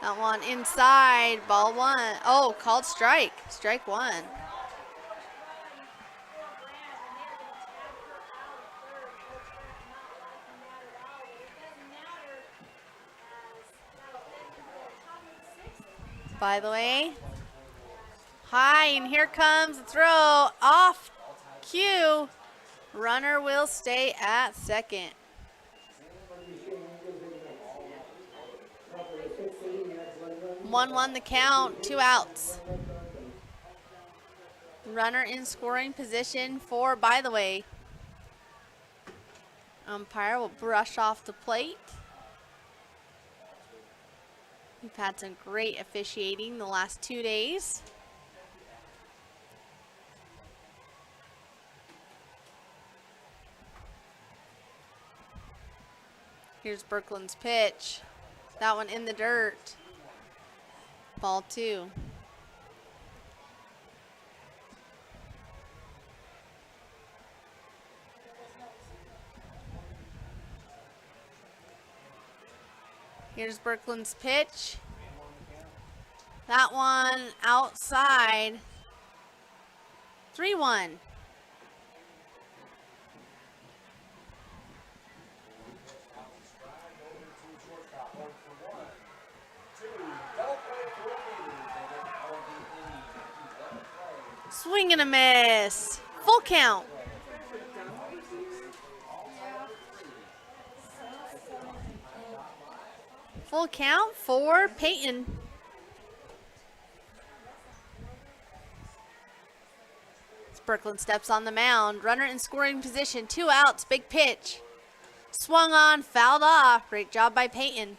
That one inside, ball 1. Oh, called strike. Strike 1. By the way, high, and here comes the throw off cue. Runner will stay at second. One the count, 2 outs. Runner in scoring position for, by the way. Umpire will brush off the plate. We've had some great officiating the last 2 days. Here's Berkland's pitch. That one in the dirt. Ball 2. Here's Berkland's pitch. That one outside. 3-1. Swing and a miss. Full count. Full count for Peyton. Berkland steps on the mound. Runner in scoring position. 2 outs. Big pitch. Swung on. Fouled off. Great job by Peyton.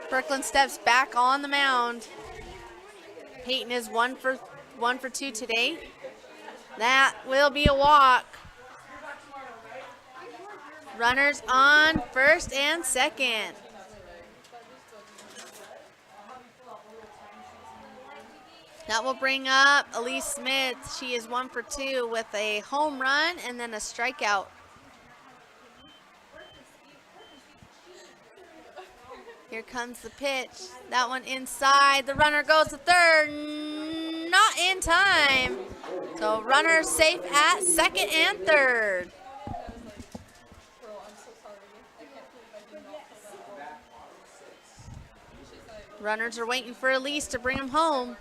Berkland steps back on the mound. Peyton is 1 for 2 today. That will be a walk. Runners on first and second. That will bring up Elise Smith. She is 1 for 2 with a home run and then a strikeout. Here comes the pitch. That one inside. The runner goes to third. Not in time. So runner safe at second and third. Runners are waiting for Elise to bring them home.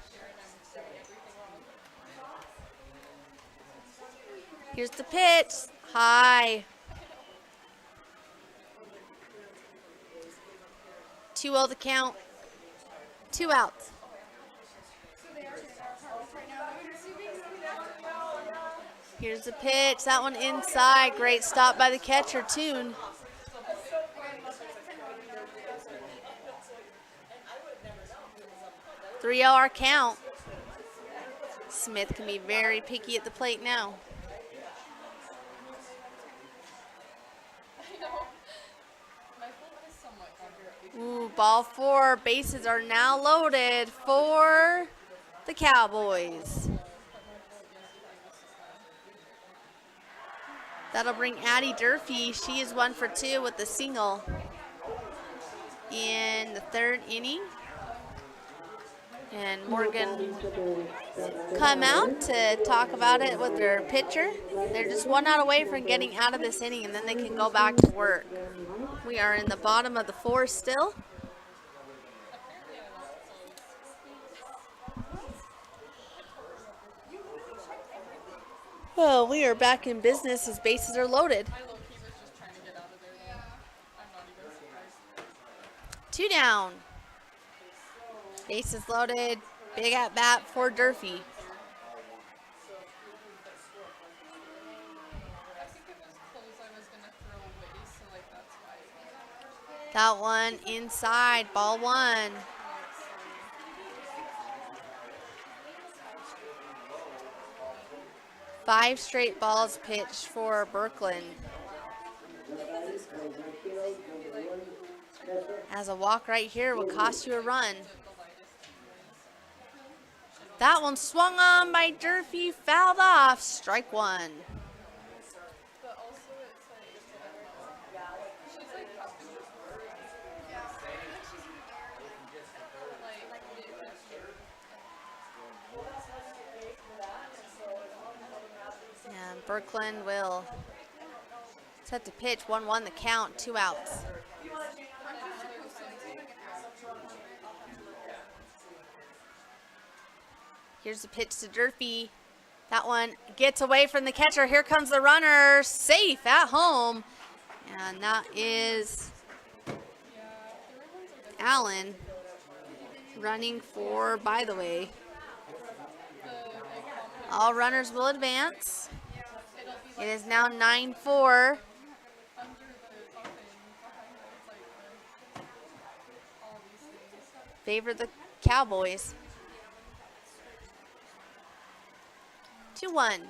Here's the pitch. High. 2-0 the count. 2 outs. Here's the pitch. That one inside. Great stop by the catcher, Toon. 3-0 our count. Smith can be very picky at the plate now. Ooh, ball 4. Bases are now loaded for the Cowboys. That'll bring Addie Durfee. She is 1 for 2 with the single in the 3rd inning. And Morgan come out to talk about it with their pitcher. They're just 1 out away from getting out of this inning, and then they can go back to work. We are in the bottom of the 4th still. Well, we are back in business as bases are loaded. 2 down. Bases loaded. Big at bat for Durfee. That one inside, ball 1. Five straight balls pitched for Birkeland. As a walk right here would cost you a run. That one swung on by Durfee, fouled off, strike 1. And Birkeland will set the pitch, 1-1 the count, 2 outs. Here's the pitch to Durfee. That one gets away from the catcher. Here comes the runner, safe at home. And that is Allen running for, by the way. All runners will advance. It is now 9-4. Favor the Cowboys. 2-1.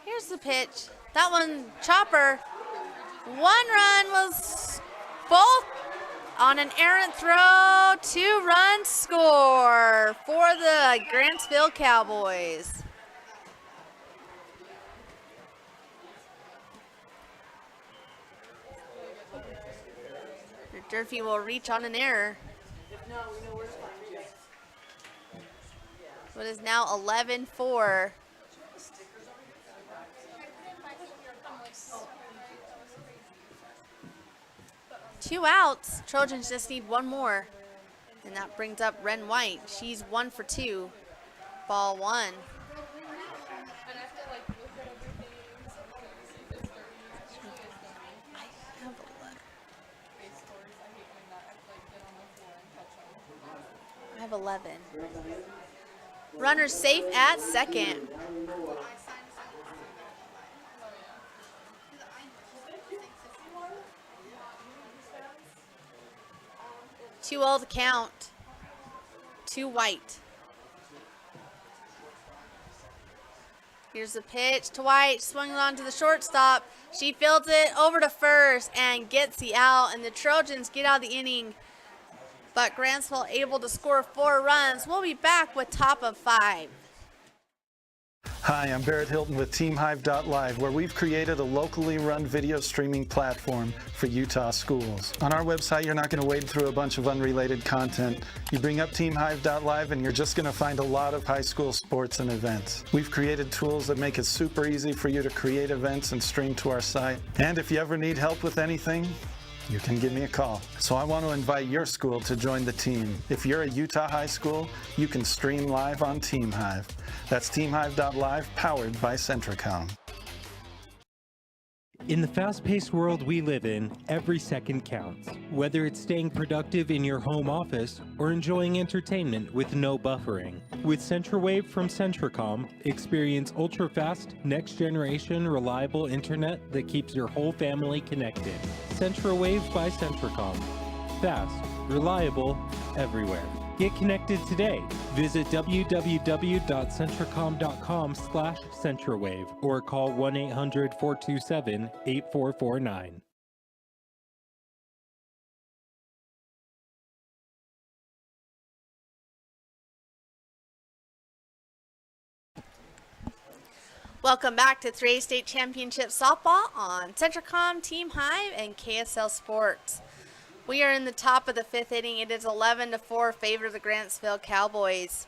Here's the pitch. That one, chopper. 1 run was both on an errant throw. 2-run score for the Grantsville Cowboys. Durfee will reach on an error. What is now 11-4. Two outs. Trojans just need 1 more. And that brings up Ren White. She's 1 for 2. Ball 1. I have 11. Runner safe at second. Two all to count. 2 White. Here's the pitch to White, swinging on to the shortstop. She fields it over to first and gets the out, and the Trojans get out of the inning. But Grantsville able to score 4 runs. We'll be back with top of 5. Hi, I'm Barrett Hilton with TeamHive.live, where we've created a locally run video streaming platform for Utah schools. On our website, you're not going to wade through a bunch of unrelated content. You bring up TeamHive.live and you're just going to find a lot of high school sports and events. We've created tools that make it super easy for you to create events and stream to our site. And if you ever need help with anything, you can give me a call. So I want to invite your school to join the team. If you're a Utah high school, you can stream live on TeamHive. That's TeamHive.live, powered by Centricom. In the fast-paced world we live in, every second counts. Whether it's staying productive in your home office or enjoying entertainment with no buffering. With CentraWave from Centricom, experience ultra-fast, next-generation, reliable internet that keeps your whole family connected. CentraWave by Centricom. Fast, reliable, everywhere. Get connected today. Visit www.centricom.com/CentraWave or call 1-800-427-8449. Welcome back to 3A State Championship Softball on Centricom, Team Hive, and KSL Sports. We are in the top of the 5th inning. It is 11-4 favor of the Grantsville Cowboys.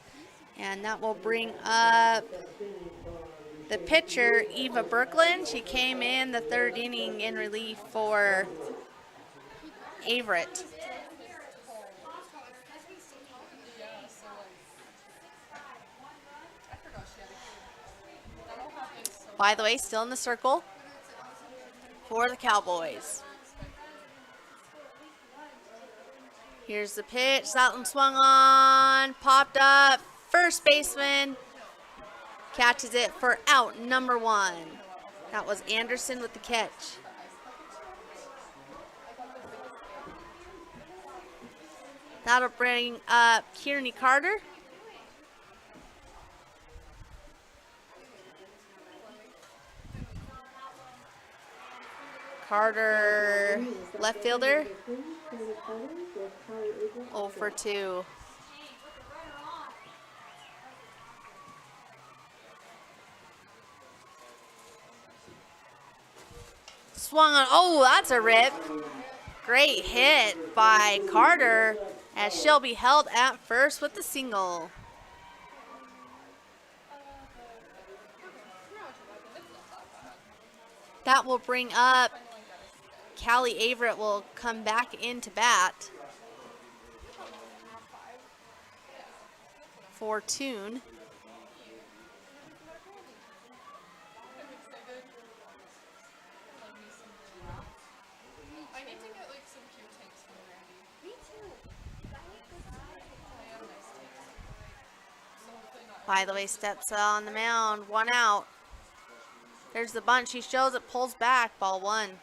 And that will bring up the pitcher, Eva Berkland. She came in the 3rd inning in relief for Averett. By the way, still in the circle for the Cowboys. Here's the pitch. That one swung on, popped up. First baseman catches it for out number 1. That was Anderson with the catch. That'll bring up Kearney Carter. Carter, left fielder, 0 for 2. Swung on, oh, that's a rip. Great hit by Carter as she'll be held at first with the single. That will bring up Callie Averett will come back into bat for Toon. By the way, steps on the mound, 1 out. There's the bunt. She shows it, pulls back, ball 1.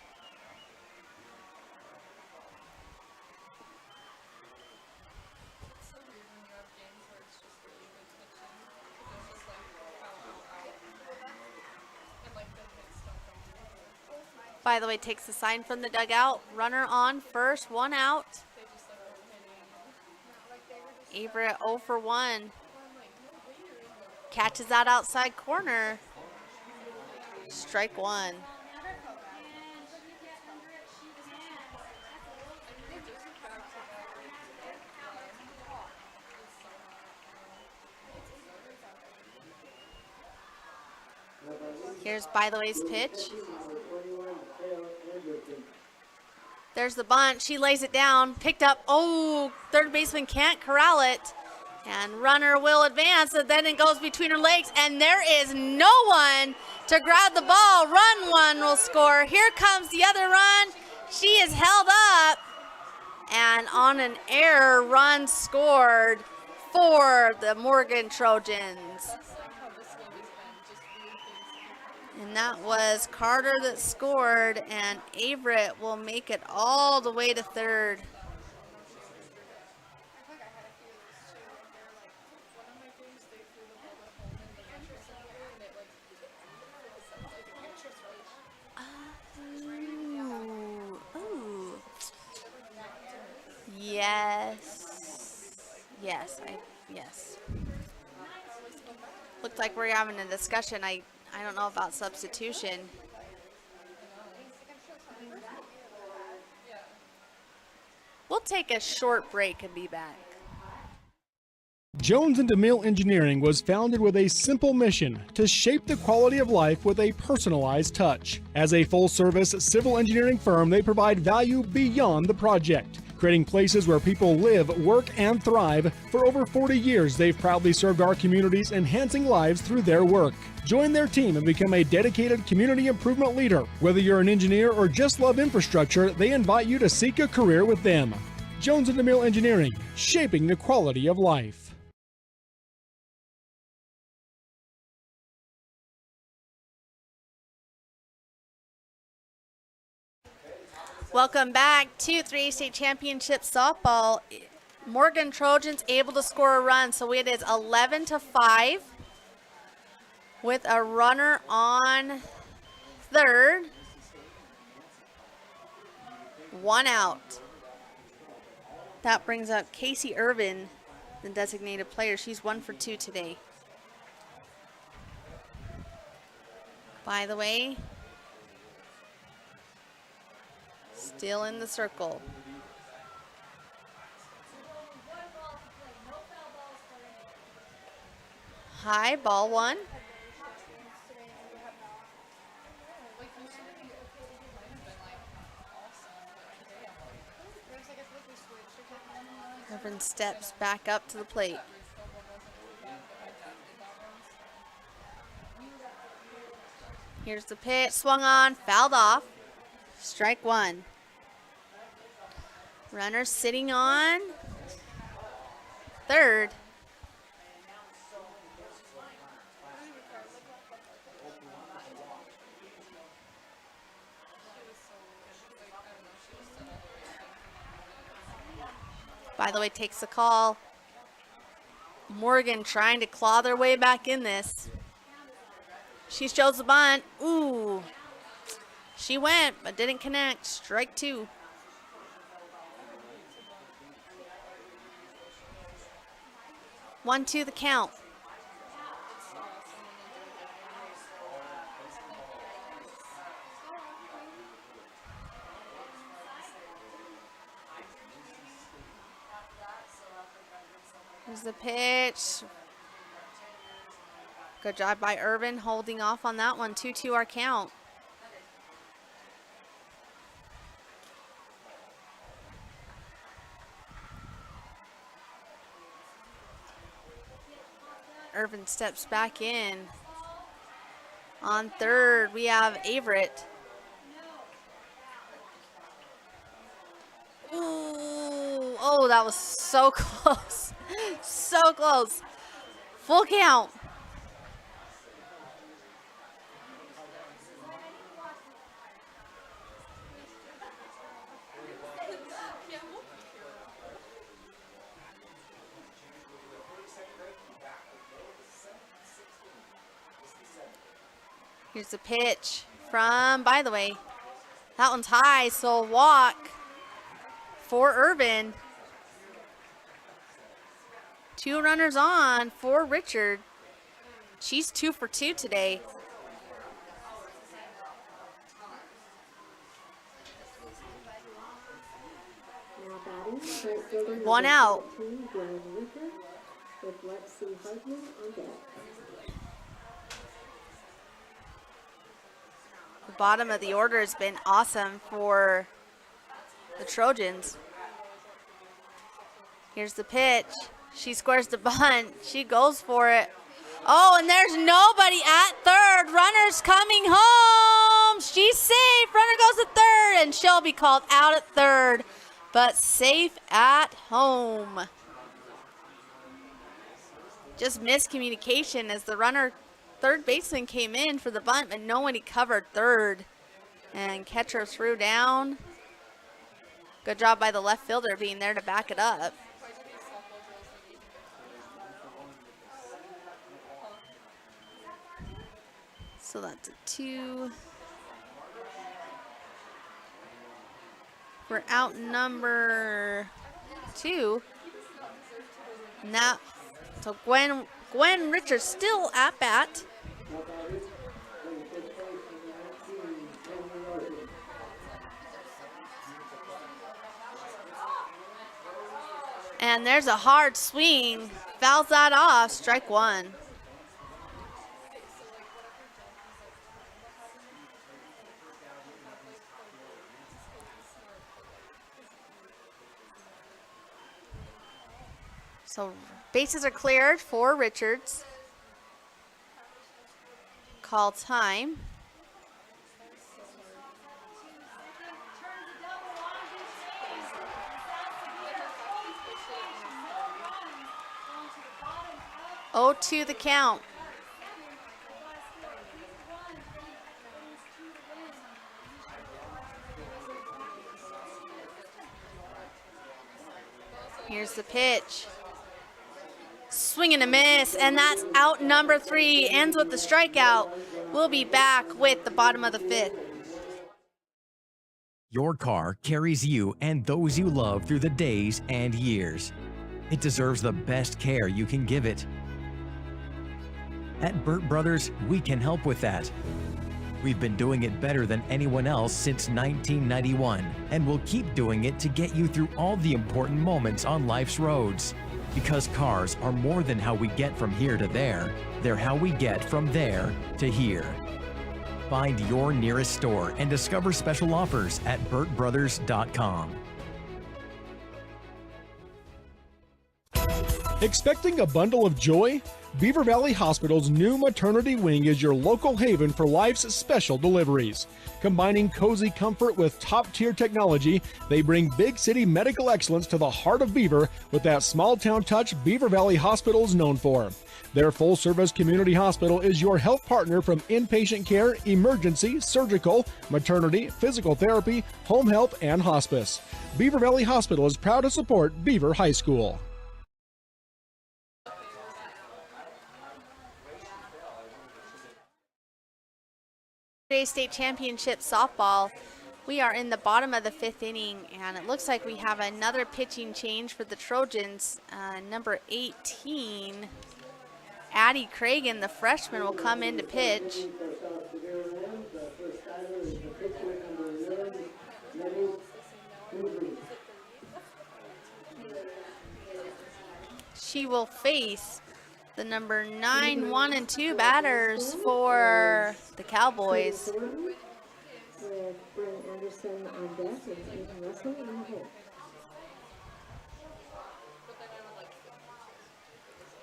By the way, takes the sign from the dugout. Runner on first, 1 out. Averett 0 for 1. Catches that outside corner. Strike 1. Here's By the Way's pitch. There's the bunt. She lays it down. Picked up. Oh, third baseman can't corral it. And runner will advance. And then it goes between her legs. And there is no one to grab the ball. Run 1 will score. Here comes the other run. She is held up. And on an error, run scored for the Morgan Trojans. And that was Carter that scored, and Averett will make it all the way to third. Yes. Yes. Yes. Looked like we're having a discussion. I don't know about substitution. We'll take a short break and be back. Jones and DeMille Engineering was founded with a simple mission to shape the quality of life with a personalized touch. As a full-service civil engineering firm, they provide value beyond the project, creating places where people live, work, and thrive. For over 40 years, they've proudly served our communities, enhancing lives through their work. Join their team and become a dedicated community improvement leader. Whether you're an engineer or just love infrastructure, they invite you to seek a career with them. Jones and DeMille Engineering, shaping the quality of life. Welcome back to 3A State Championship softball. Morgan Trojans able to score a run, so it is 11-5 with a runner on third. 1 out. That brings up Casey Irvin, the designated player. She's 1 for 2 today. By the way, still in the circle. High, ball 1. Irvin steps back up to the plate. Here's the pitch, swung on, fouled off. Strike 1. Runner sitting on third. By the way, takes the call. Morgan trying to claw their way back in this. She shows the bunt. Ooh. She went, but didn't connect. Strike 2. One, two, the count. Here's the pitch. Good job by Irvin holding off on that one. 2-2 our count. Irvin steps back in. On third, we have Averett. Ooh, oh, that was so close. So close. Full count. Here's the pitch from, by the way, that one's high, so a walk for Irvin. 2 runners on for Richard. She's 2 for 2 today. One out. The bottom of the order has been awesome for the Trojans. Here's the pitch. She squares the bunt. She goes for it. Oh, and there's nobody at third. Runner's coming home. She's safe. Runner goes to third, and she'll be called out at third, but safe at home. Just miscommunication as the runner, third baseman, came in for the bunt, but nobody covered third. And catcher threw down. Good job by the left fielder being there to back it up. So that's a 2. We're out number 2. Now, so Gwen Richards still at bat. And there's a hard swing. Fouls that off. Strike 1. So bases are cleared for Richards. Call time. Oh, 2 the count. Here's the pitch. Swing and a miss, and that's out number 3. Ends with the strikeout. We'll be back with the bottom of the 5th. Your car carries you and those you love through the days and years. It deserves the best care you can give it. At Burt Brothers, we can help with that. We've been doing it better than anyone else since 1991, and we'll keep doing it to get you through all the important moments on life's roads. Because cars are more than how we get from here to there, they're how we get from there to here. Find your nearest store and discover special offers at burtbrothers.com. Expecting a bundle of joy? Beaver Valley Hospital's new maternity wing is your local haven for life's special deliveries. Combining cozy comfort with top-tier technology, they bring big city medical excellence to the heart of Beaver with that small-town touch Beaver Valley Hospital is known for. Their full-service community hospital is your health partner from inpatient care, emergency, surgical, maternity, physical therapy, home health, and hospice. Beaver Valley Hospital is proud to support Beaver High School. Today's state championship softball. We are in the bottom of the 5th inning, and it looks like we have another pitching change for the Trojans. Number 18, Addie Cragen, the freshman, will come in to pitch. She will face the number 9, 1, and 2 batters for the Cowboys.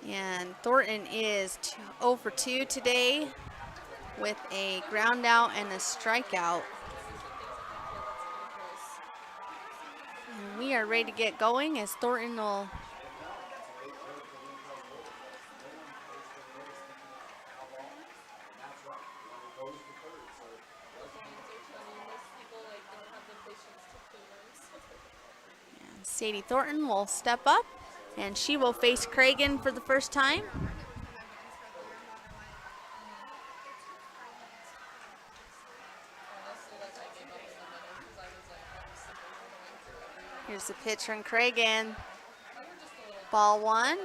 And Thornton is 0 for 2 today with a ground out and a strikeout. And we are ready to get going as Thornton will Sadie Thornton will step up, and she will face Cragen for the first time. Here's the pitch from Cragen. Ball 1.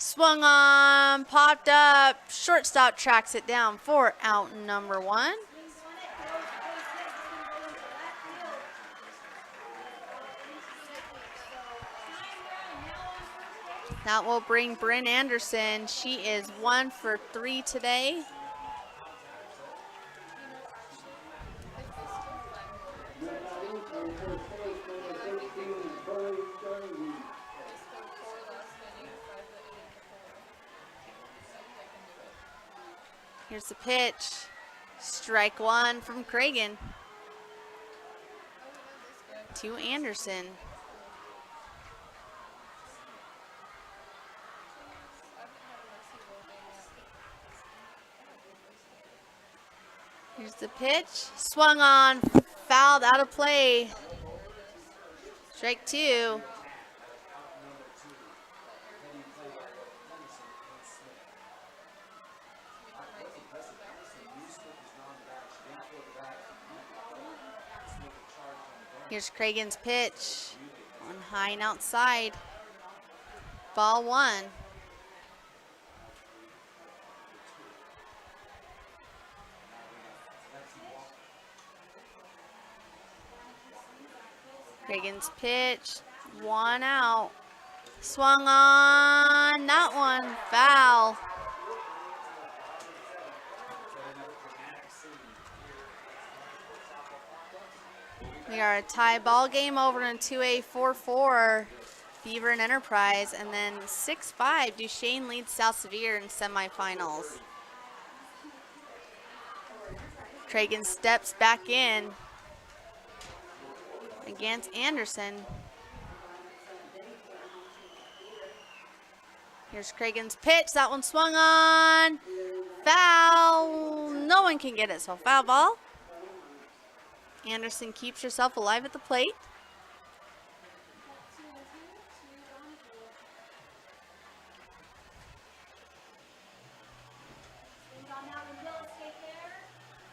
Swung on, popped up, shortstop tracks it down for out number 1. That will bring Bryn Anderson. She is 1 for 3 today. Here's the pitch. Strike 1 from Cragen. To Anderson. Here's the pitch. Swung on, fouled, out of play. Strike 2. Here's Cragen's pitch. On high and outside. Ball 1. Cragen's pitch. 1 out. Swung on that one. Foul. We are a tie ball game over in 2A 4-4. Beaver and Enterprise, and then 6-5. Duchesne leads South Sevier in semifinals. Cragen steps back in against Anderson. Here's Cragen's pitch. That one swung on. Foul. No one can get it, so foul ball. Anderson keeps herself alive at the plate.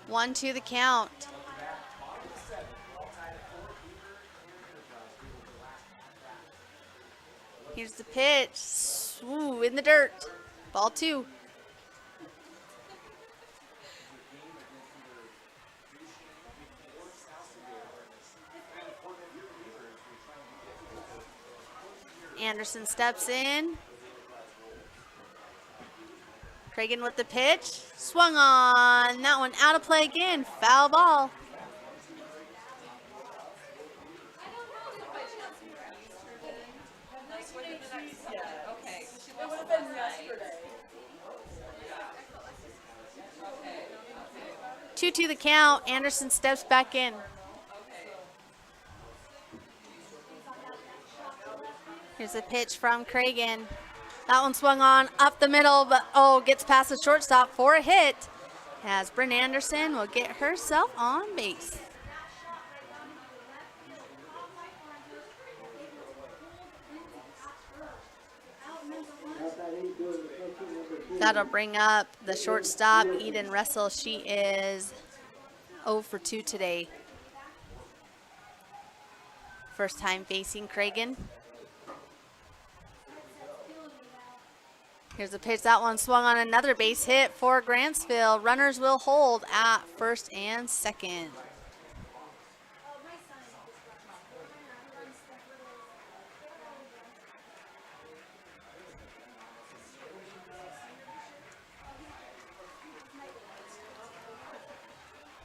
One, two, the count. Here's the pitch. Ooh, in the dirt. Ball 2. Anderson steps in. Cragen with the pitch. Swung on. That one out of play again. Foul ball. It would have been yesterday. 2-2 the count. Anderson steps back in. Here's a pitch from Cragen. That one swung on up the middle, but gets past the shortstop for a hit. As Bryn Anderson will get herself on base. That'll bring up the shortstop, Eden Russell. She is 0 for 2 today. First time facing Cragen. Here's a pitch. That one swung on another base hit for Grantsville. Runners will hold at first and second.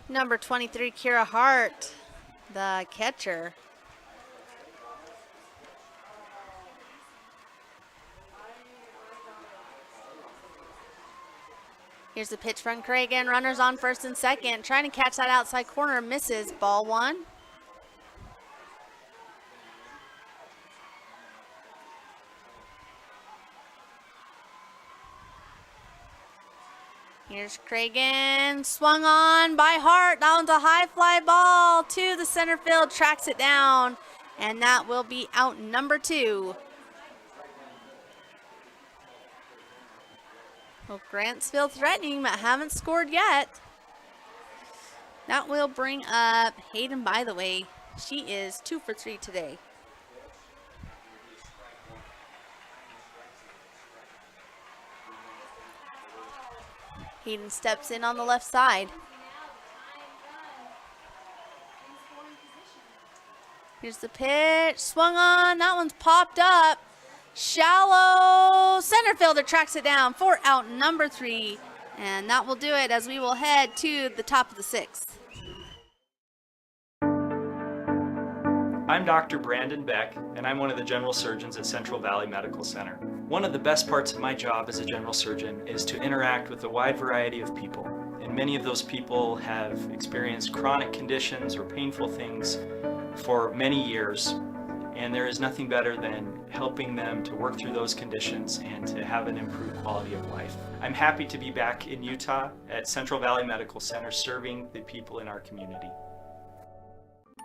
Number 23, Kira Hart, the catcher. Here's the pitch from Cragen. Runners on first and second. Trying to catch that outside corner. Misses. Ball 1. Here's Cragen. Swung on by Hart. That one's a high fly ball to the center field. Tracks it down. And that will be out number 2. Well, Grantsville threatening, but haven't scored yet. That will bring up Hayden, by the way. She is 2 for 3 today. Hayden steps in on the left side. Here's the pitch. Swung on. That one's popped up. Shallow center fielder tracks it down for out number 3. And that will do it as we will head to the top of the 6th. I'm Dr. Brandon Beck, and I'm one of the general surgeons at Central Valley Medical Center. One of the best parts of my job as a general surgeon is to interact with a wide variety of people. And many of those people have experienced chronic conditions or painful things for many years. And there is nothing better than helping them to work through those conditions and to have an improved quality of life. I'm happy to be back in Utah at Central Valley Medical Center serving the people in our community.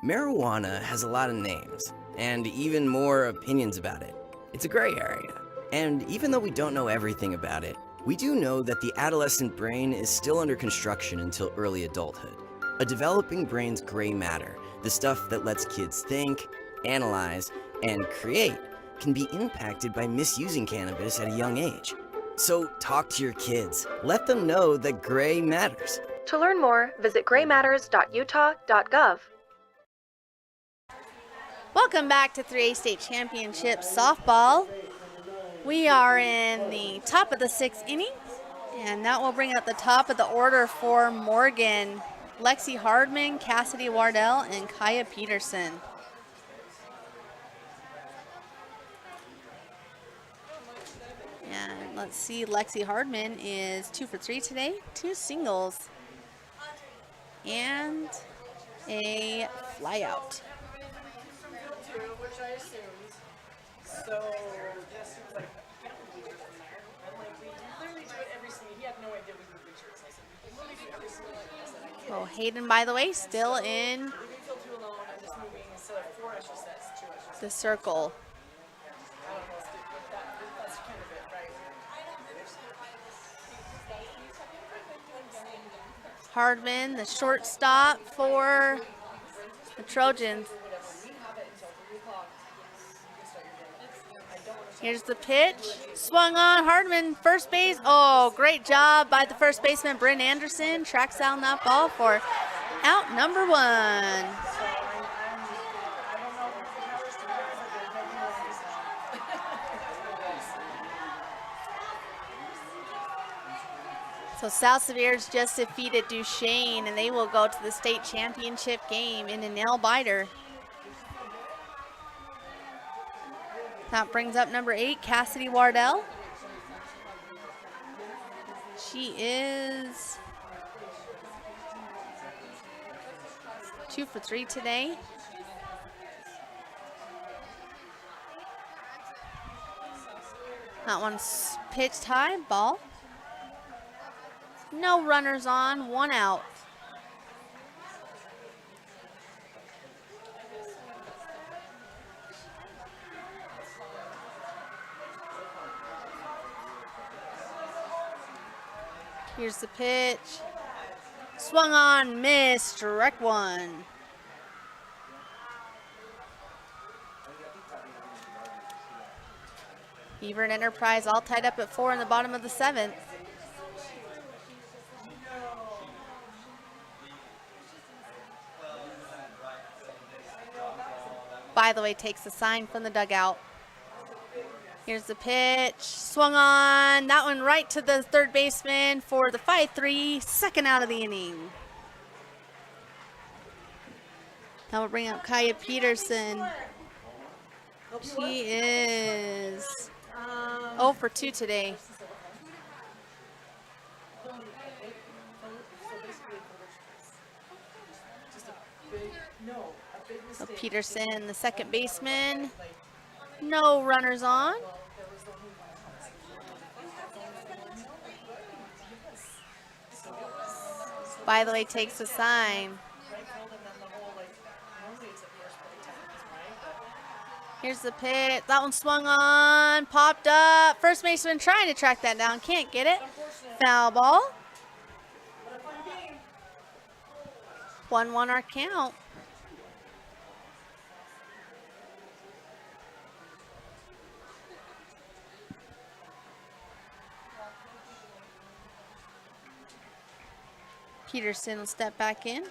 Marijuana has a lot of names, and even more opinions about it. It's a gray area. And even though we don't know everything about it, we do know that the adolescent brain is still under construction until early adulthood. A developing brain's gray matter The stuff that lets kids think, analyze, and create can be impacted by misusing cannabis at a young age. So talk to your kids. Let them know that gray matters. To learn more, visit graymatters.utah.gov. Welcome back to 3A State Championship Softball. We are in the top of the 6th inning, and that will bring up the top of the order for Morgan. Lexi Hardman, Cassidy Wardell, and Kaya Peterson. And let's see, Lexi Hardman is 2 for 3 today, 2 singles, and a flyout. Which I assumed. So just like from there. And like we literally do it every single. He had no idea we would bleachers. I said we literally do every single like I said. Oh, Hayden, by the way, still in Leaving field 2 alone and just moving instead of 4 extra sets, 2 extra sets. the circle. I don't know, that's kind of it, right? Hardman, the shortstop for the Trojans. Here's the pitch. Swung on Hardman, first base. Oh, great job by the first baseman, Bryn Anderson. Tracks down that ball for out number 1. So South Severe's just defeated Duchesne, and they will go to the state championship game in a nail-biter. That brings up number 8, Cassidy Wardell. She is 2 for 3 today. That one's pitched high, ball. No runners on, 1 out. Here's the pitch. Swung on, missed, strike 1. Beaver and Enterprise all tied up at 4 in the bottom of the 7th. By the way, takes a sign from the dugout. Here's the pitch, swung on, that one right to the third baseman for the 5-3, second out of the inning. That will bring up Kaya Peterson. She is 0 for 2 today. So Peterson, the second baseman, no runners on. By the way, takes a sign. Here's the pitch. That one swung on, popped up. First baseman trying to track that down, can't get it. Foul ball. 1-1 our count. Peterson will step back in.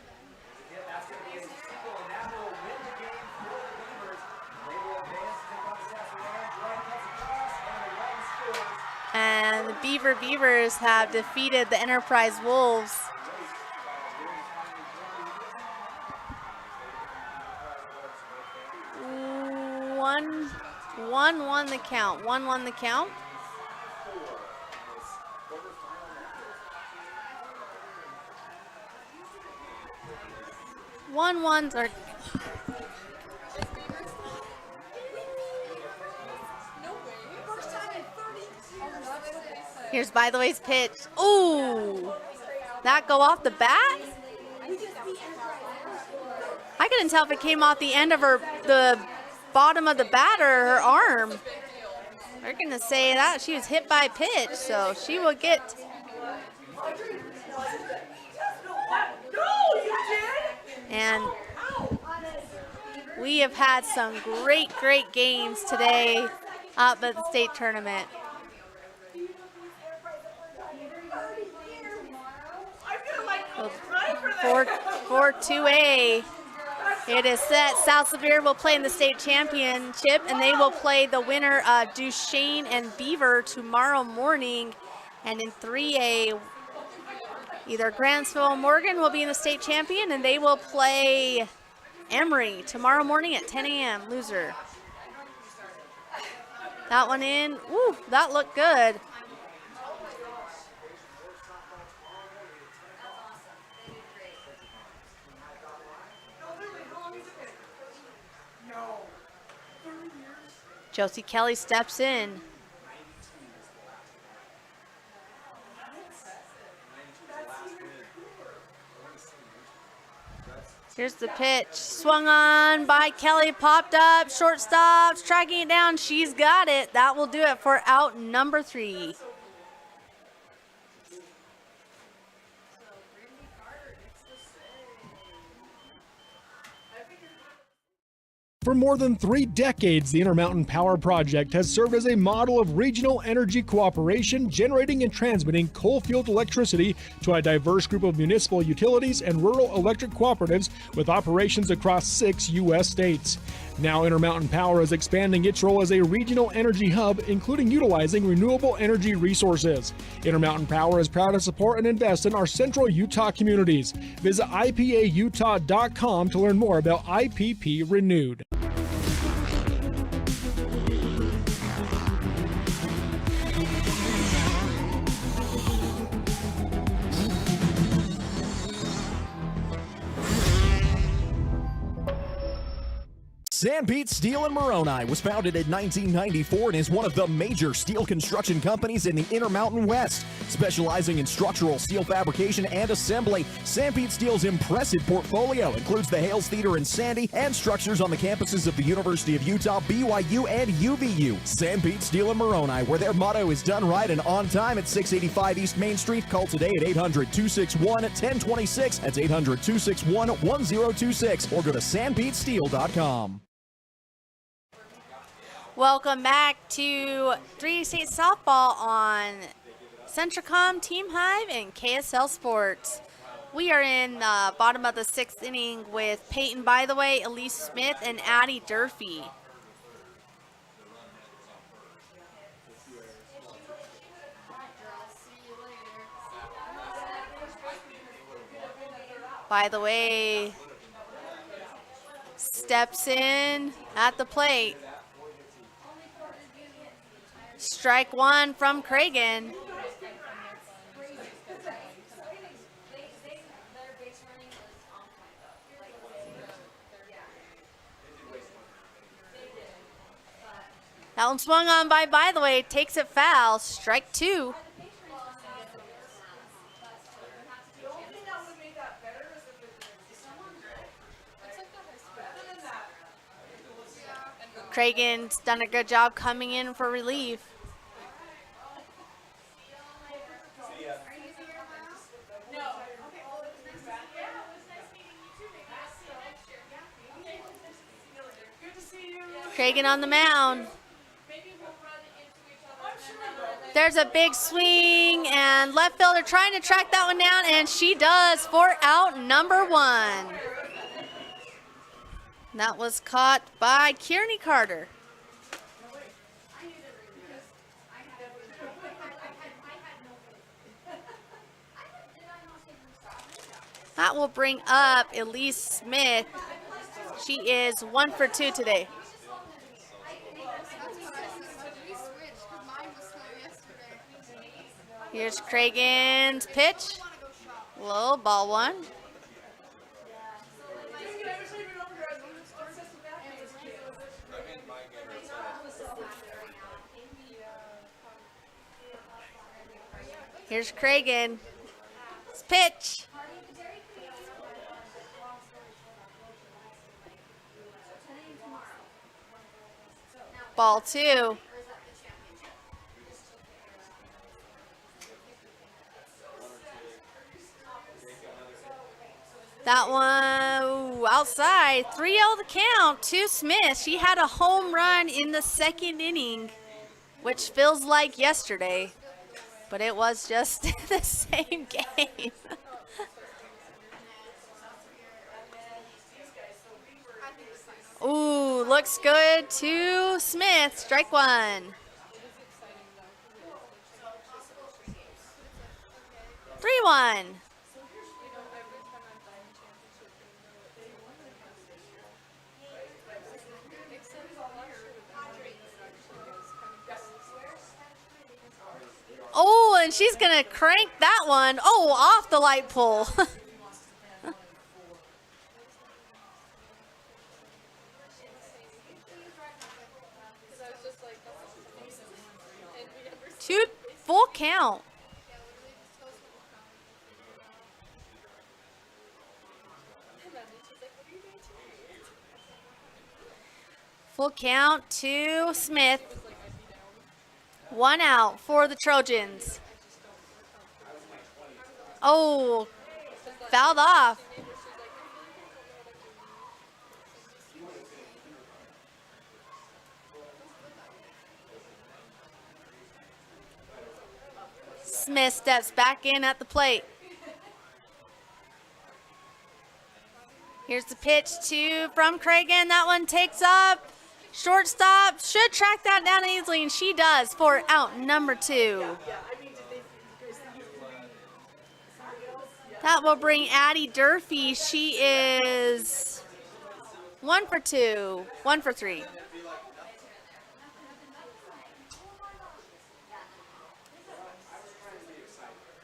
And the Beavers have defeated the Enterprise Wolves. One won the count. 1-1 the count. Ones are. Here's by the way's pitch. Ooh, that go off the bat? I couldn't tell if it came off the end of the bottom of the bat or her arm. They're gonna say that she was hit by pitch, so she will get. And We have had some great games today up at the state tournament. For 2A, it is set. South Sevier will play in the state championship, and they will play the winner Duchesne and Beaver tomorrow morning. And in 3A, either Grantsville or Morgan will be in the state champion, and they will play Emory tomorrow morning at 10 a.m. Loser. That one in. Ooh, that looked good. Josie Kelly steps in. Here's the pitch. Swung on by Kelly, popped up, shortstop, striking it down. She's got it. That will do it for out number 3. For more than 3 decades, the Intermountain Power Project has served as a model of regional energy cooperation, generating and transmitting coal-fueled electricity to a diverse group of municipal utilities and rural electric cooperatives with operations across 6 U.S. states. Now Intermountain Power is expanding its role as a regional energy hub, including utilizing renewable energy resources. Intermountain Power is proud to support and invest in our central Utah communities. Visit ipautah.com to learn more about IPP Renewed. Sanpete Steel in Moroni was founded in 1994 and is one of the major steel construction companies in the Intermountain West. Specializing in structural steel fabrication and assembly, Sanpete Steel's impressive portfolio includes the Hales Theater in Sandy and structures on the campuses of the University of Utah, BYU, and UVU. Sanpete Steel in Moroni, where their motto is done right and on time at 685 East Main Street. Call today at 800-261-1026. That's 800-261-1026 or go to sanpetesteel.com. Welcome back to 3 State Softball on Centricom, Team Hive, and KSL Sports. We are in the bottom of the 6th inning with Peyton By the Way, Elise Smith, and Addie Durfee. By the Way steps in at the plate. Strike 1 from Cragen. That one swung on by the Way, takes it foul. Strike 2. Cragen's done a good job coming in for relief. Cragen on the mound. There's a big swing, and left fielder trying to track that one down, and she does for out number 1. That was caught by Kearney Carter. That will bring up Elise Smith. She is 1 for 2 today. Here's Cragen's pitch. Low, ball 1. Here's Cragen. His pitch. Ball 2. That one ooh, outside. 3-0 the count to Smith. She had a home run in the second inning, which feels like yesterday, but it was just the same game. Ooh, looks good to Smith. Strike one. 3-1. Oh, and she's going to crank that one. Oh, off the light pole. Two, full count. Full count to Smith. 1 out for the Trojans. Oh, fouled off. Smith steps back in at the plate. Here's the pitch from Cragen. That one takes up. Shortstop should track that down easily, and she does for out number 2. That will bring Addie Durfee. She is 1 for 2, 1 for 3.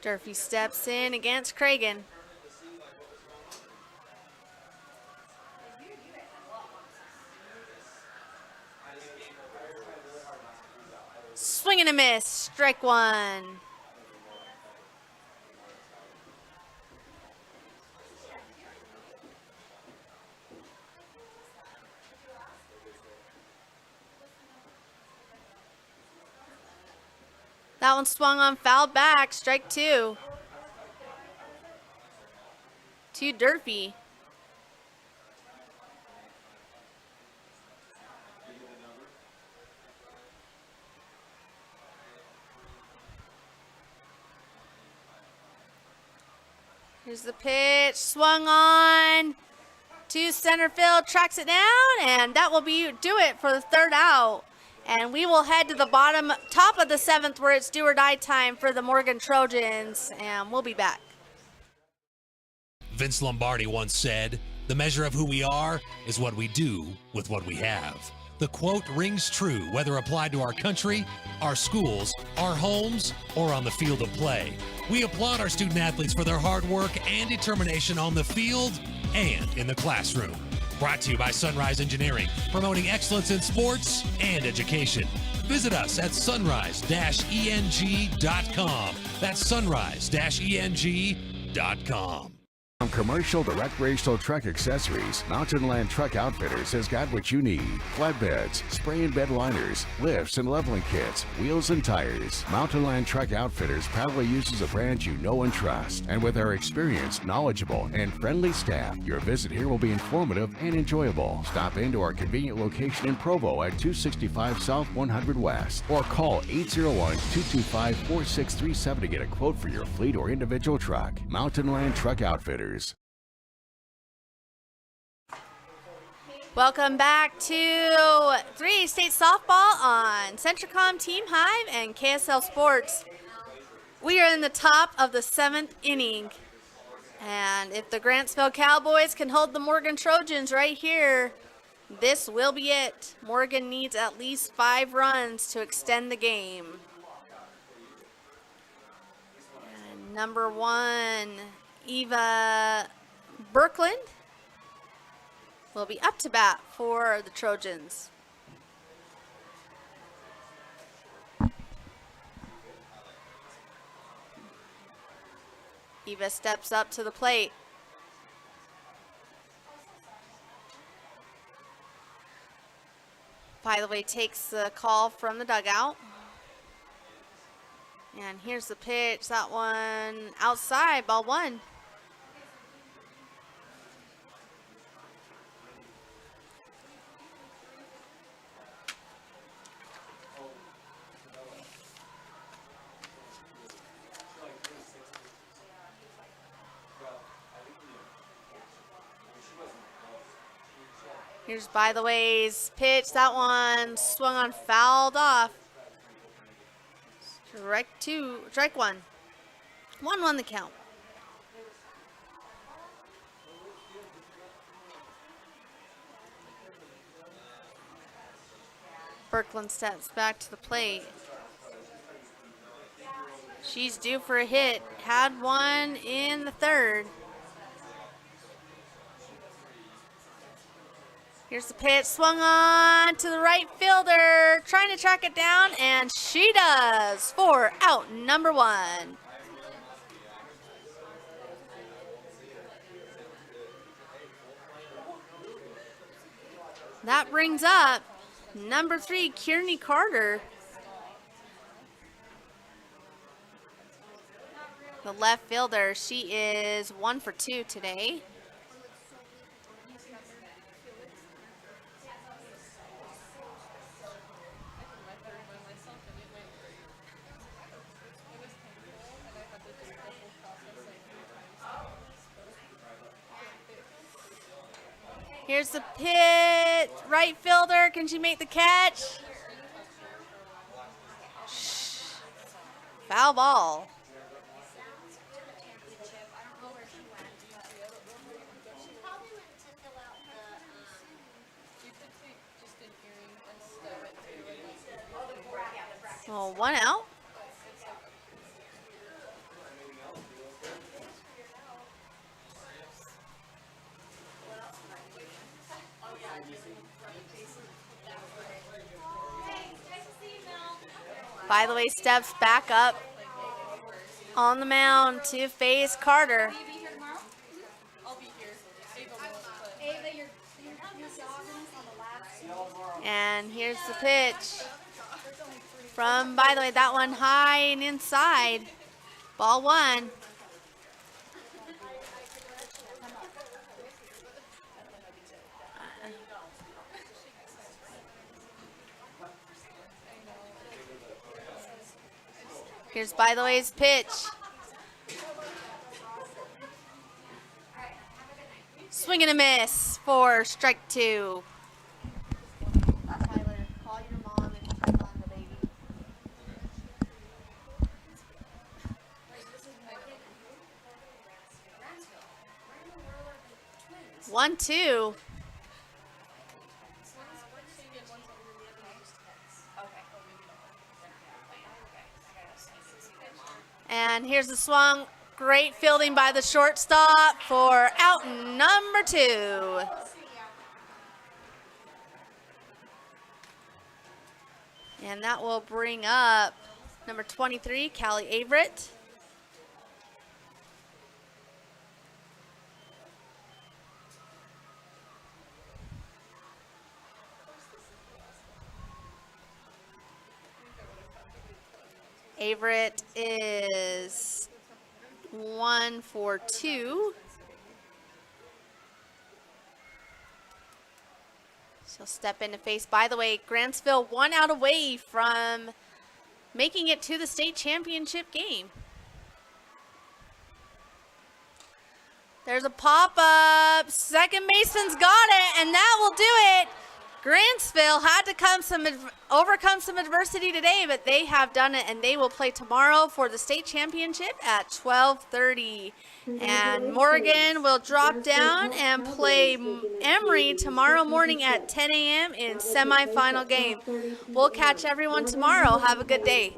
Durfee steps in against Cragen. Swing and a miss, strike one. That one swung on, fouled back, strike 2. To Durfee. Here's the pitch, swung on to center field, tracks it down, and that will do it for the 3rd out. And we will head to the top of the 7th where it's do or die time for the Morgan Trojans, and we'll be back. Vince Lombardi once said, "The measure of who we are is what we do with what we have." The quote rings true whether applied to our country, our schools, our homes, or on the field of play. We applaud our student athletes for their hard work and determination on the field and in the classroom. Brought to you by Sunrise Engineering, promoting excellence in sports and education. Visit us at sunrise-eng.com. That's sunrise-eng.com. From commercial to recreational truck accessories, Mountain Land Truck Outfitters has got what you need. Flatbeds, spray and bed liners, lifts and leveling kits, wheels and tires. Mountain Land Truck Outfitters proudly uses a brand you know and trust. And with our experienced, knowledgeable, and friendly staff, your visit here will be informative and enjoyable. Stop into our convenient location in Provo at 265 South 100 West or call 801-225-4637 to get a quote for your fleet or individual truck. Mountain Land Truck Outfitters. Welcome back to 3A State Softball on Centricom, Team Hive, and KSL Sports. We are in the top of the 7th inning. And if the Grantsville Cowboys can hold the Morgan Trojans right here, this will be it. Morgan needs at least 5 runs to extend the game. And number 1, Eva Birkland will be up to bat for the Trojans. Eva steps up to the plate. By the way, takes the call from the dugout. And here's the pitch. That one outside, ball 1. Here's By the Way's pitch. That one swung on, fouled off. Strike one. 1-1 the count. Birkeland steps back to the plate. She's due for a hit. Had one in the third. Here's the pitch, swung on to the right fielder, trying to track it down, and she does for out number one. That brings up number 3, Kearney Carter. The left fielder, she is 1 for 2 today. Here's the pitch, right fielder, can she make the catch? Foul ball. Well, 1 out. By the way, steps back up on the mound to face Carter. And here's the pitch from, by the way, that one high and inside. Ball 1. Here's By the Way's pitch. Swing and a miss for strike 2. Tyler, call your mom and check on the baby. 1-2. And here's the swung. Great fielding by the shortstop for out number 2. And that will bring up number 23, Callie Averett. Averett is 1 for 2. She'll step in to face, by the way, Grantsville 1 out away from making it to the state championship game. There's a pop-up. Second baseman's got it, and that will do it. Grantsville had to overcome some adversity today, but they have done it, and they will play tomorrow for the state championship at 12:30. And Morgan will drop down and play Emory tomorrow morning at 10 a.m. in semifinal game. We'll catch everyone tomorrow. Have a good day.